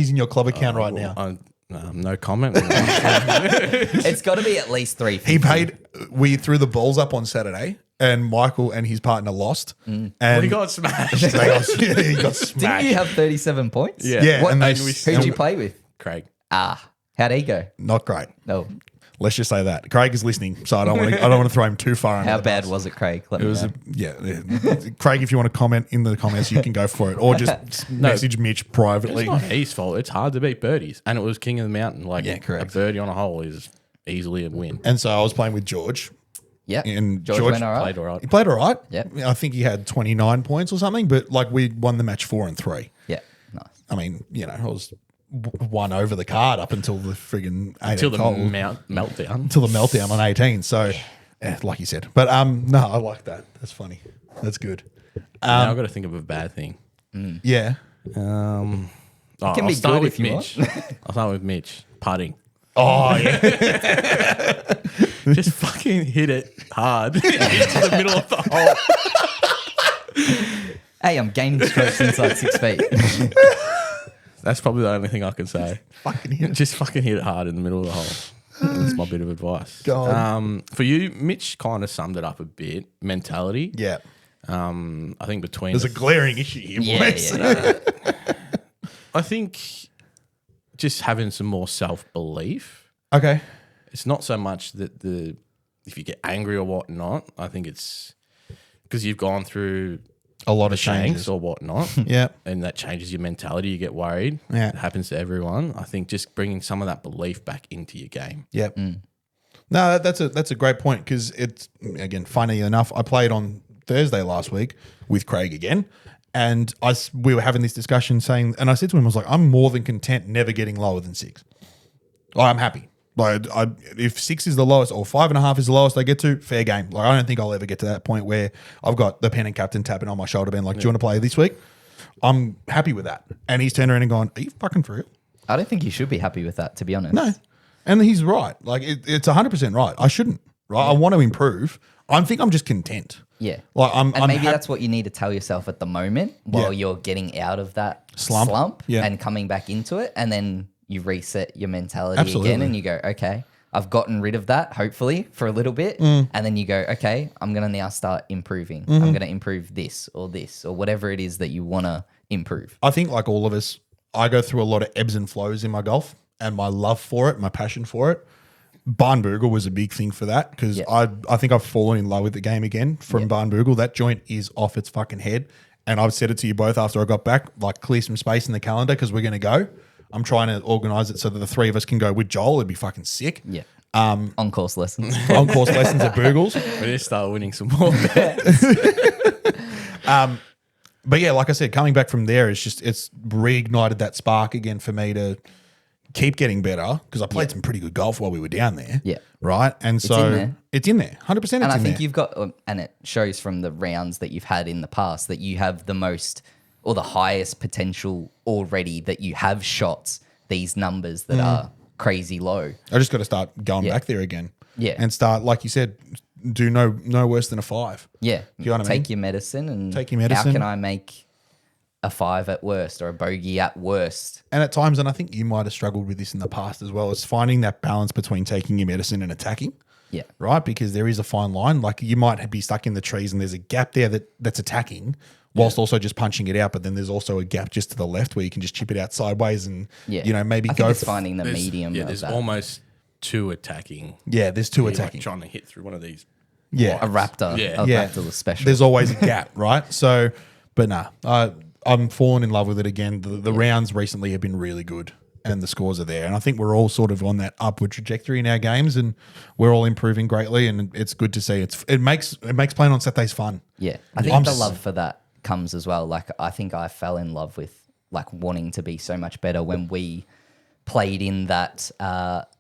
is in your club account right now? No comment. It's got to be at least 350. He paid. We threw the balls up on Saturday, and Michael and his partner lost. And we got smashed. he got Didn't smashed. you have 37 points? Yeah. Yeah, What, and they- who'd you play with? Craig. How'd he go? Not great. No. Let's just say that Craig is listening, so I don't want to throw him too far. under How the bad bus. was it, Craig? Let It me was know. yeah. Craig, if you want to comment in the comments, you can go for it, or just message Mitch privately. It's not his fault. It's hard to beat birdies. And it was king of the mountain. Like Yeah, correct. a birdie on a hole is easily a win. And so I was playing with George. Yep. And George George went all right. Played all right. He played all right. Yep. I think he had 29 points or something, but like we won the match 4 and 3. Yeah. Nice. I mean, you know, I was one over the card up until the friggin' 18th Until the hole. meltdown. Until the meltdown on 18. So, like you said. But no, I like that. That's funny. That's good. Now I've got to think of a bad thing. Yeah. Can be I'll start good with if you Mitch. I'll start with Mitch. Putting. Oh yeah. Just fucking hit it hard into the middle of the hole. Hey, I'm gaining strokes inside 6 feet. That's probably the only thing I can say. Fucking hit it. Just fucking hit it hard in the middle of the hole. That's my bit of advice. God. For you, Mitch kind of summed it up a bit. Mentality. Yeah. I think between There's a glaring issue here, Yeah, boys. yeah. I think just having some more self-belief. Okay. It's not so much that if you get angry or whatnot. I think it's because you've gone through A lot of shanks changes. or whatnot. Yeah. And that changes your mentality. You get worried. Yeah. It happens to everyone. I think just bringing some of that belief back into your game. Yep. No, that's a great point because it's, again, funny enough, I played on Thursday last week with Craig again, and we were having this discussion saying, and I said to him, I was like, I'm more than content never getting lower than 6. Like, I'm happy. Like, if 6 is the lowest or 5.5 is the lowest I get to, fair game. Like, I don't think I'll ever get to that point where I've got the pen and captain tapping on my shoulder being like, do you want to play this week? I'm happy with that. And he's turned around and gone, are you fucking for real? I don't think you should be happy with that, to be honest. No. And he's right. Like, it's 100% right. I shouldn't, right? I want to improve. I think I'm just content. Yeah. Like, I'm maybe that's what you need to tell yourself at the moment while you're getting out of that slump Yeah. and coming back into it. And then you reset your mentality Absolutely. again and you go, okay, I've gotten rid of that, hopefully, for a little bit. And then you go, okay, I'm going to now start improving. I'm going to improve this or whatever it is that you want to improve. I think, like all of us, I go through a lot of ebbs and flows in my golf and my love for it, my passion for it. Barnbougle was a big thing for that because I think I've fallen in love with the game again from Barnbougle. That joint is off its fucking head. And I've said it to you both after I got back, like, clear some space in the calendar because we're going to go. I'm trying to organise it so that the 3 of us can go with Joel. It'd be fucking sick. Yeah. On-course lessons. On-course lessons at Boogles. We need to start winning some more bets. But yeah, like I said, coming back from there, it's reignited that spark again for me to keep getting better because I played some pretty good golf while we were down there. Yeah. Right. And so in there. it's in there. 100% it's in there. And I think you've got, and it shows from the rounds that you've had in the past that you have the most or the highest potential already that you have shots these numbers that are crazy low. I just got to start going back there again. Yeah. And start, like you said, do no worse than a 5. Yeah. You know what I mean? Take your medicine and Take your medicine. how can I make a 5 at worst or a bogey at worst? And at times, and I think you might have struggled with this in the past as well, is finding that balance between taking your medicine and attacking. Yeah. Right? Because there is a fine line. Like, you might be stuck in the trees and there's a gap there that's attacking whilst also just punching it out. But then there's also a gap just to the left where you can just chip it out sideways and, maybe I go think it's finding the medium Yeah, of there's that. almost 2 attacking. Yeah, there's 2 You're like attacking. trying to hit through one of these. Yeah. A raptor. Yeah. A Yeah. raptor was special. There's always a gap, right? So, but nah, I'm falling in love with it again. The rounds recently have been really good and the scores are there. And I think we're all sort of on that upward trajectory in our games and we're all improving greatly and it's good to see. It makes playing on Saturdays fun. Yeah. I think I'm the s- love for that comes as well. Like, I think I fell in love with like wanting to be so much better when we played in that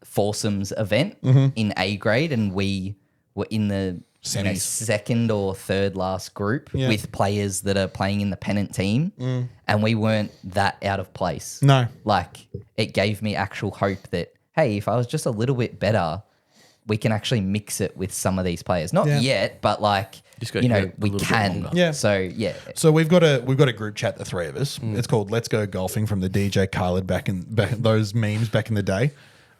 foursomes event in A grade and we were in the Semis. second or third last group Yeah. with players that are playing in the pennant team and we weren't that out of place. No. Like, it gave me actual hope that, hey, if I was just a little bit better, we can actually mix it with some of these players. Not Yeah. yet, but like, Just gotta get a we little bit can. longer. Yeah. So, yeah. So we've got a group chat, the 3 of us. It's called Let's Go Golfing from the DJ Khaled back in those memes back in the day.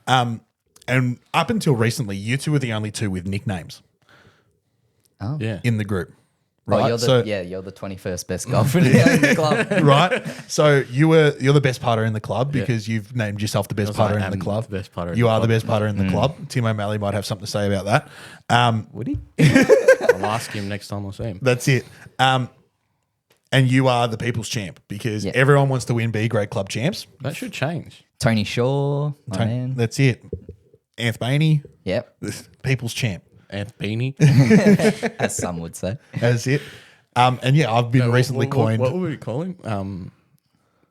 And up until recently, you 2 were the only 2 with nicknames Yeah. in the group. Right. Right. You're So- you're the 21st best golfer in the club. right? So you're the best putter in the club because you've named yourself the best Because I putter in am the club. the best putter in You the are the club. best putter in the club. Tim O'Malley might have something to say about that. Would he? I'll ask him next time I see him. That's it. And you are the people's champ because Yeah. everyone wants to win B grade club champs. That should change. Tony Shaw, my man. That's it. Anth Bainey, Yep, people's champ. Anth Beanie. as some would say. That's it. And yeah, I've been recently coined. What would we call him?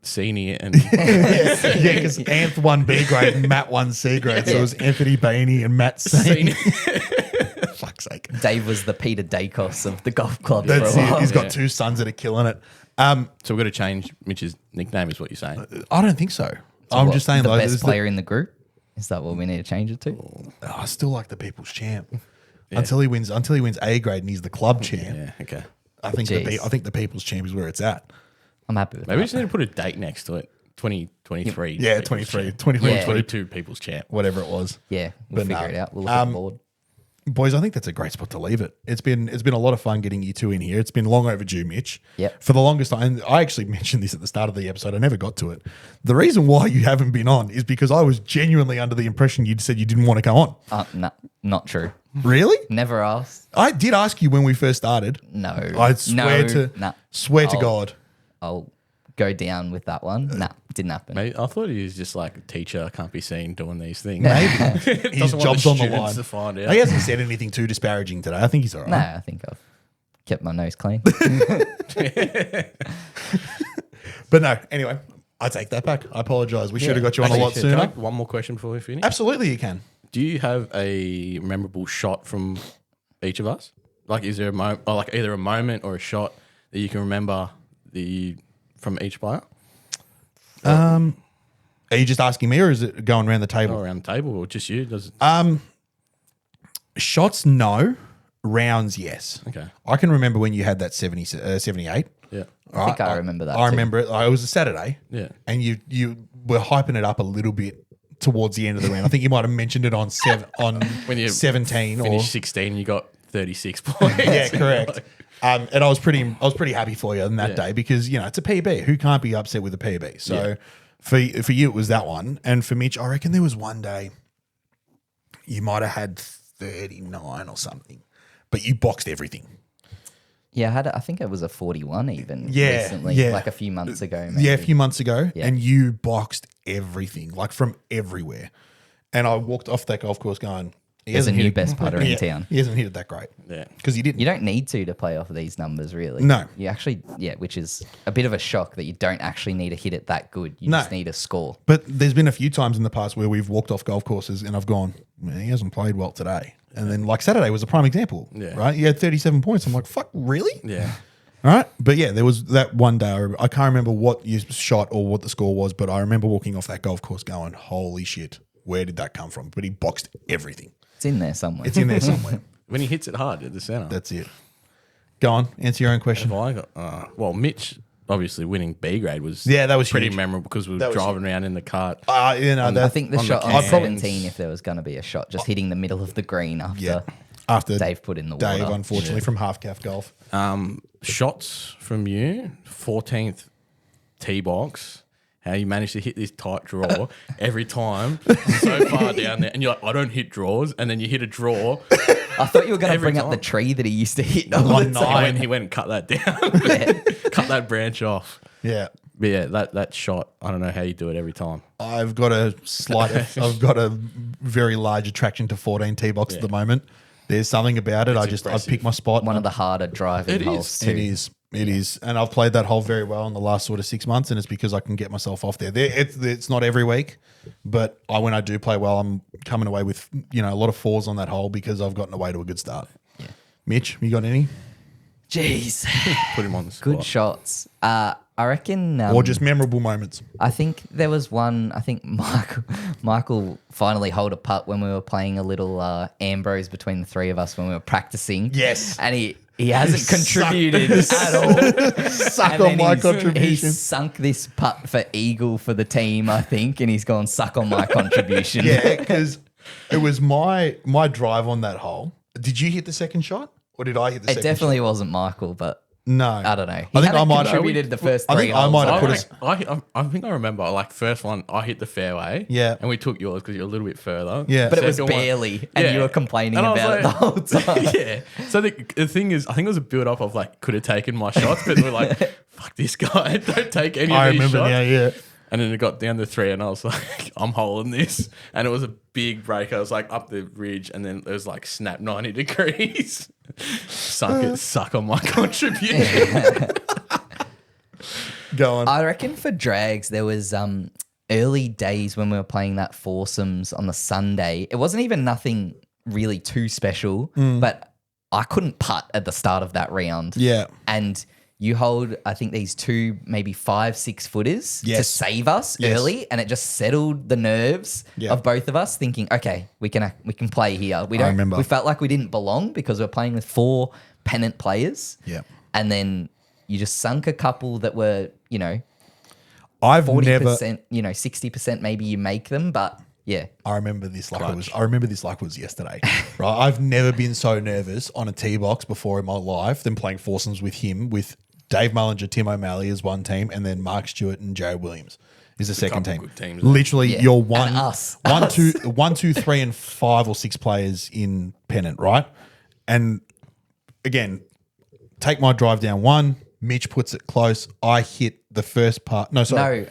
Senior and yeah, because Anth won B grade and Matt won C grade. So it was Anthony Bainey and Matt Senior. Fuck's sake. Dave was the Peter Dacos of the golf club That's for a it. while. He's got 2 sons that are killing it. So we've got to change Mitch's nickname, is what you're saying. I don't think so. I'm What, just saying, the like, best there's player in the group. Is that what we need to change it to? Oh, I still like the People's Champ until he wins A grade and he's the club champ. Yeah, okay. I think Jeez. I think the People's Champ is where it's at. I'm happy with Maybe we that. just need to put a date next to it. 2023. Yeah, People's 23, Champ. 2023, 22 People's Champ. whatever it was. Yeah, we'll But figure no. it out. We'll look at the board. Boys, I think that's a great spot to leave it. It's been a lot of fun getting you two in here. It's been long overdue, Mitch. Yep. For the longest time, and I actually mentioned this at the start of the episode. I never got to it. The reason why you haven't been on is because I was genuinely under the impression you'd said you didn't want to come on. No, not true. Really? Never asked. I did ask you when we first started. No. I swear to I'll- God. I'll go down with that one. Nah, didn't happen. Maybe, I thought he was just like a teacher, can't be seen doing these things. His Doesn't want job's the on the students line. to find out. He hasn't said anything too disparaging today. I think he's all right. No, I think I've kept my nose clean. But no, anyway, I take that back. I apologize. We should have got you on a Actually, lot can sooner. I have one more question before we finish. Absolutely, you can. Do you have a memorable shot from each of us? Like, is there either a moment or a shot that you can remember from each player? Are you just asking me, or is it going around the table? Or around the table, or just you? Does it, Shots, no. Rounds, yes. okay. I can remember when you had that 78. Yeah. I think I remember that I too. remember it. It was a Saturday. Yeah. And you were hyping it up a little bit towards the end of the round. I think you might have mentioned it on When you 17 or finished 16, you got 36 points. yeah, correct. And I was pretty happy for you on that day because it's a PB. Who can't be upset with a PB? So for you it was that one, and for Mitch, I reckon there was one day you might have had 39 or something, but you boxed everything. Yeah, I think it was a 41 even Yeah, recently, yeah. like a few months ago. Maybe. Yeah, a few months ago, Yeah. and you boxed everything, like from everywhere. And I walked off that golf course going, There's a new best putter in town. He hasn't hit it that great. Yeah. Because he didn't. You don't need to play off of these numbers, really. No. You actually, which is a bit of a shock that you don't actually need to hit it that good. You No. just need a score. But there's been a few times in the past where we've walked off golf courses and I've gone, man, he hasn't played well today. And then like Saturday was a prime example, right? You had 37 points. I'm like, fuck, really? Yeah. All right. But yeah, there was that one day. I can't remember what you shot or what the score was, but I remember walking off that golf course going, holy shit, where did that come from? But he boxed everything. It's in there somewhere. It's in there somewhere. When he hits it hard at the center. That's it. Go on, answer your own question. Have I got, well, Mitch obviously winning B grade was Yeah, that was pretty huge. memorable because we were That was driving around in the cart. I That, think the on the shot on cans. 17, if there was going to be a shot, just hitting the middle of the green after after Dave put in the Dave, water. unfortunately, from half calf golf. Shots from you, 14th tee box. How you managed to hit this tight draw every time, so far down there, and you're like, I don't hit draws, and then you hit a draw. I thought you were going to Every bring up the time. tree that he used to hit all the time. He went and cut that down, cut that branch off. Yeah. But yeah, that shot, I don't know how you do it every time. I've got a very large attraction to 14 tee box at the moment. There's something about it. It's I've impressive. picked my spot. One of the harder driving It holes is. too. It is. And I've played that hole very well in the last sort of 6 months, and it's because I can get myself off there. It's not every week, but when I do play well, I'm coming away with a lot of fours on that hole because I've gotten away to a good start. Yeah. Mitch, you got any? Jeez. Put him on the spot. Good shots. I reckon... Or just memorable moments? I think there was one. I think Michael finally held a putt when we were playing a little Ambrose between the three of us when we were practicing. Yes. And he hasn't contributed at all. Suck And on then my He contribution. sunk this putt for eagle for the team, I think, and he's gone suck on my contribution. Yeah, because it was my drive on that hole. Did you hit the second shot? Or did I hit the It second definitely shot? wasn't Michael, but No. I don't know. I think I might have contributed the first I three think I holes. might have put us. I think I remember, like, first one, I hit the fairway. Yeah. And we took yours because you're a little bit further. Yeah. But it was Second one- barely, and you were complaining And I was about it the whole time. yeah. So the thing is, I think it was a build up of like, could have taken my shots, but we're like, fuck this guy, don't take any I of these remember shots. now, yeah. And then it got down to 3, and I was like, I'm holding this. And it was a big break. I was like up the ridge, and then it was like snap 90 degrees. Suck on my contribution. Go on. I reckon for drags, there was early days when we were playing that foursomes on the Sunday. It wasn't even nothing really too special, but I couldn't putt at the start of that round. Yeah. And you hold, I think, these two, maybe 5-6 footers to Yes. save us Yes. early, and it just settled the nerves Yeah. of both of us, thinking, okay, we can play here. We don't. remember. We felt like we didn't belong because we're playing with 4 pennant players. Yeah. And then you just sunk a couple that were, I've 40%, never. 60% maybe you make them, but yeah. I remember this like it was. I remember this like it was yesterday. Right. I've never been so nervous on a tee box before in my life than playing foursomes with him, with Dave Mullinger, Tim O'Malley as one team, and then Mark Stewart and Jared Williams is the second couple team. good teams, Literally, Yeah. you're And one, us. one, Us. two, 1, 2, 3, and 5 or 6 players in pennant, right? And again, take my drive down 1. Mitch puts it close. I hit the first part. No, sorry. No,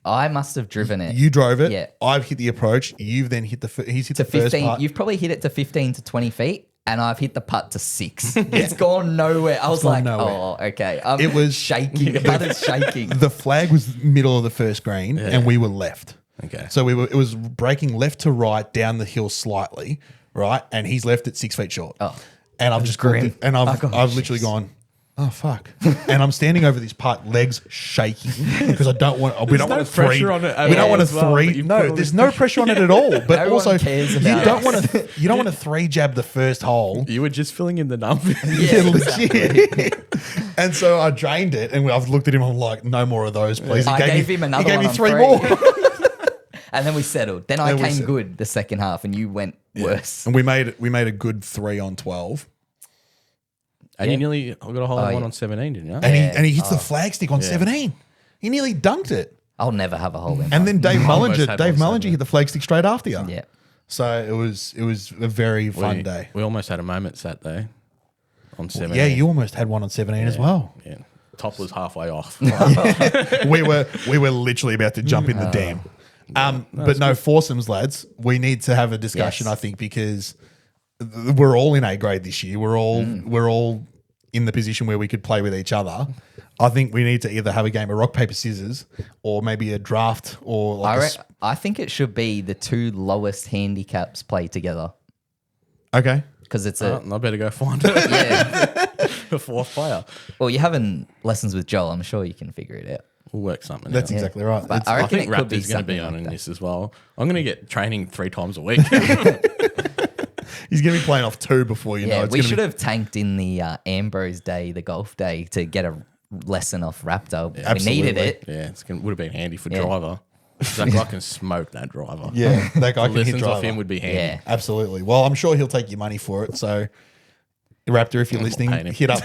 I must have driven it. You drove it. Yeah. I've hit the approach. You've then hit he's hit to the first 15. part. You've probably hit it to 15 to 20 feet, and I've hit the putt to 6. It's gone nowhere. I was gone like, nowhere. oh, okay. It was- shaking. The putt is shaking. The flag was middle of the first green, and we were left. Okay. So it was breaking left to right down the hill slightly, right? And he's left at 6 feet short. Oh. And I've just grim. looked at- and I've Oh, I've literally gone, oh fuck. And I'm standing over this putt, legs shaking because I don't want. We don't no want to three. pressure on it at We don't all want to as well, but three. you've No, put all there's this no pressure on it at all. But No one also, cares you about don't us. want to. You don't want to 3 jab the first hole. You were just filling in the numbers. Yeah, legit. And so I drained it, and I've looked at him. I'm like, no more of those, please. I gave him another He gave one me on 3 3. more. And then we settled. Then I Then we came settled. good the second half, and you went worse. And we made a good 3 on 12. And you nearly got a hole in one yeah. on 17, didn't you? And he hits the flag stick on 17. He nearly dunked it. I'll never have a hole in. And then Dave almost Mullinger, had Dave one Mullinger hit the flag stick straight after you. Yeah. So it was a very fun day. We almost had a moment sat there on 17. Yeah, you almost had one on 17 as well. Yeah. Top was halfway off. we were literally about to jump in the dam. But no, foursomes, lads. We need to have a discussion, Yes. I think, because we're all in A grade this year. We're all in the position where we could play with each other. I think we need to either have a game of rock, paper, scissors, or maybe a draft, or like I think it should be the 2 lowest handicaps play together okay. because it's a I better go find it. yeah. A 4th player. Well, you're having lessons with Joel. I'm sure you can figure it out. We'll work something That's out. exactly right. But It's- I I reckon think it could be Raptor's going to be something on like in that. this as well. I'm going to get training 3 times a week. he's going to be playing off 2 before you know. Yeah, It's we gonna should be- have tanked in the Ambrose day, the golf day, to get a lesson off Raptor. We absolutely. needed it. Yeah, would have been handy for Yeah. driver. That guy can smoke that driver. Yeah, that guy can hit Lessons off driver. him would be handy. Yeah. Absolutely. Well, I'm sure he'll take your money for it. So, Raptor, if you're listening, paying him. hit up.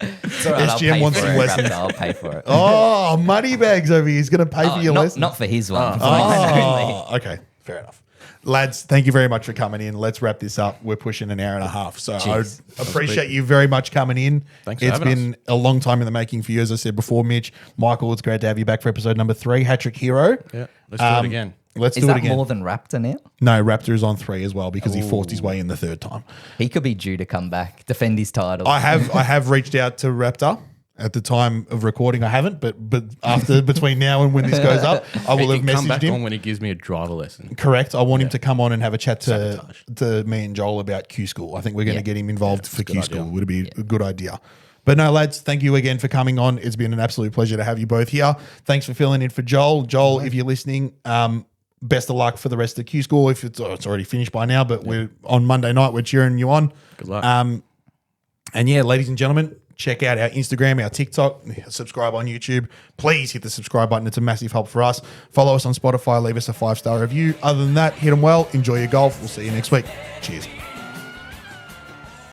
It's all right, I'll SGM pay wants for some it, lessons. Raptor, I'll pay for it. Oh, money bags over here. He's going to pay for your not, lesson. not for his one. for mine only. Oh, okay. Fair enough. Lads, thank you very much for coming in. Let's wrap this up. We're pushing an hour and a half. So Cheers. I appreciate you very much coming in. Thanks for It's having been a long time in the making for you, as I said before, Mitch. Michael, it's great to have you back for episode number 3, Hat-Trick Hero. Yeah, let's do it again. Let's Is do it that again. more than Raptor now? No, Raptor is on 3 as well because he forced his way in the 3rd time. He could be due to come back, defend his title. I have reached out to Raptor. At the time of recording, I haven't, but after between now and when this goes up, I will He have can come messaged back him. on when he gives me a driver lesson. Correct. I want him to come on and have a chat Sabotage. to me and Joel about Q School. I think we're going to Yeah. get him involved for a good Q idea. School. Would be a good idea. But no, lads, thank you again for coming on. It's been an absolute pleasure to have you both here. Thanks for filling in for Joel. Joel, if you're listening, best of luck for the rest of Q School. If it's already finished by now, but we're on Monday night. We're cheering you on. Good luck. And yeah, ladies and gentlemen, check out our Instagram, our TikTok, subscribe on YouTube. Please hit the subscribe button. It's a massive help for us. Follow us on Spotify. Leave us a 5-star review. Other than that, hit them well. Enjoy your golf. We'll see you next week. Cheers.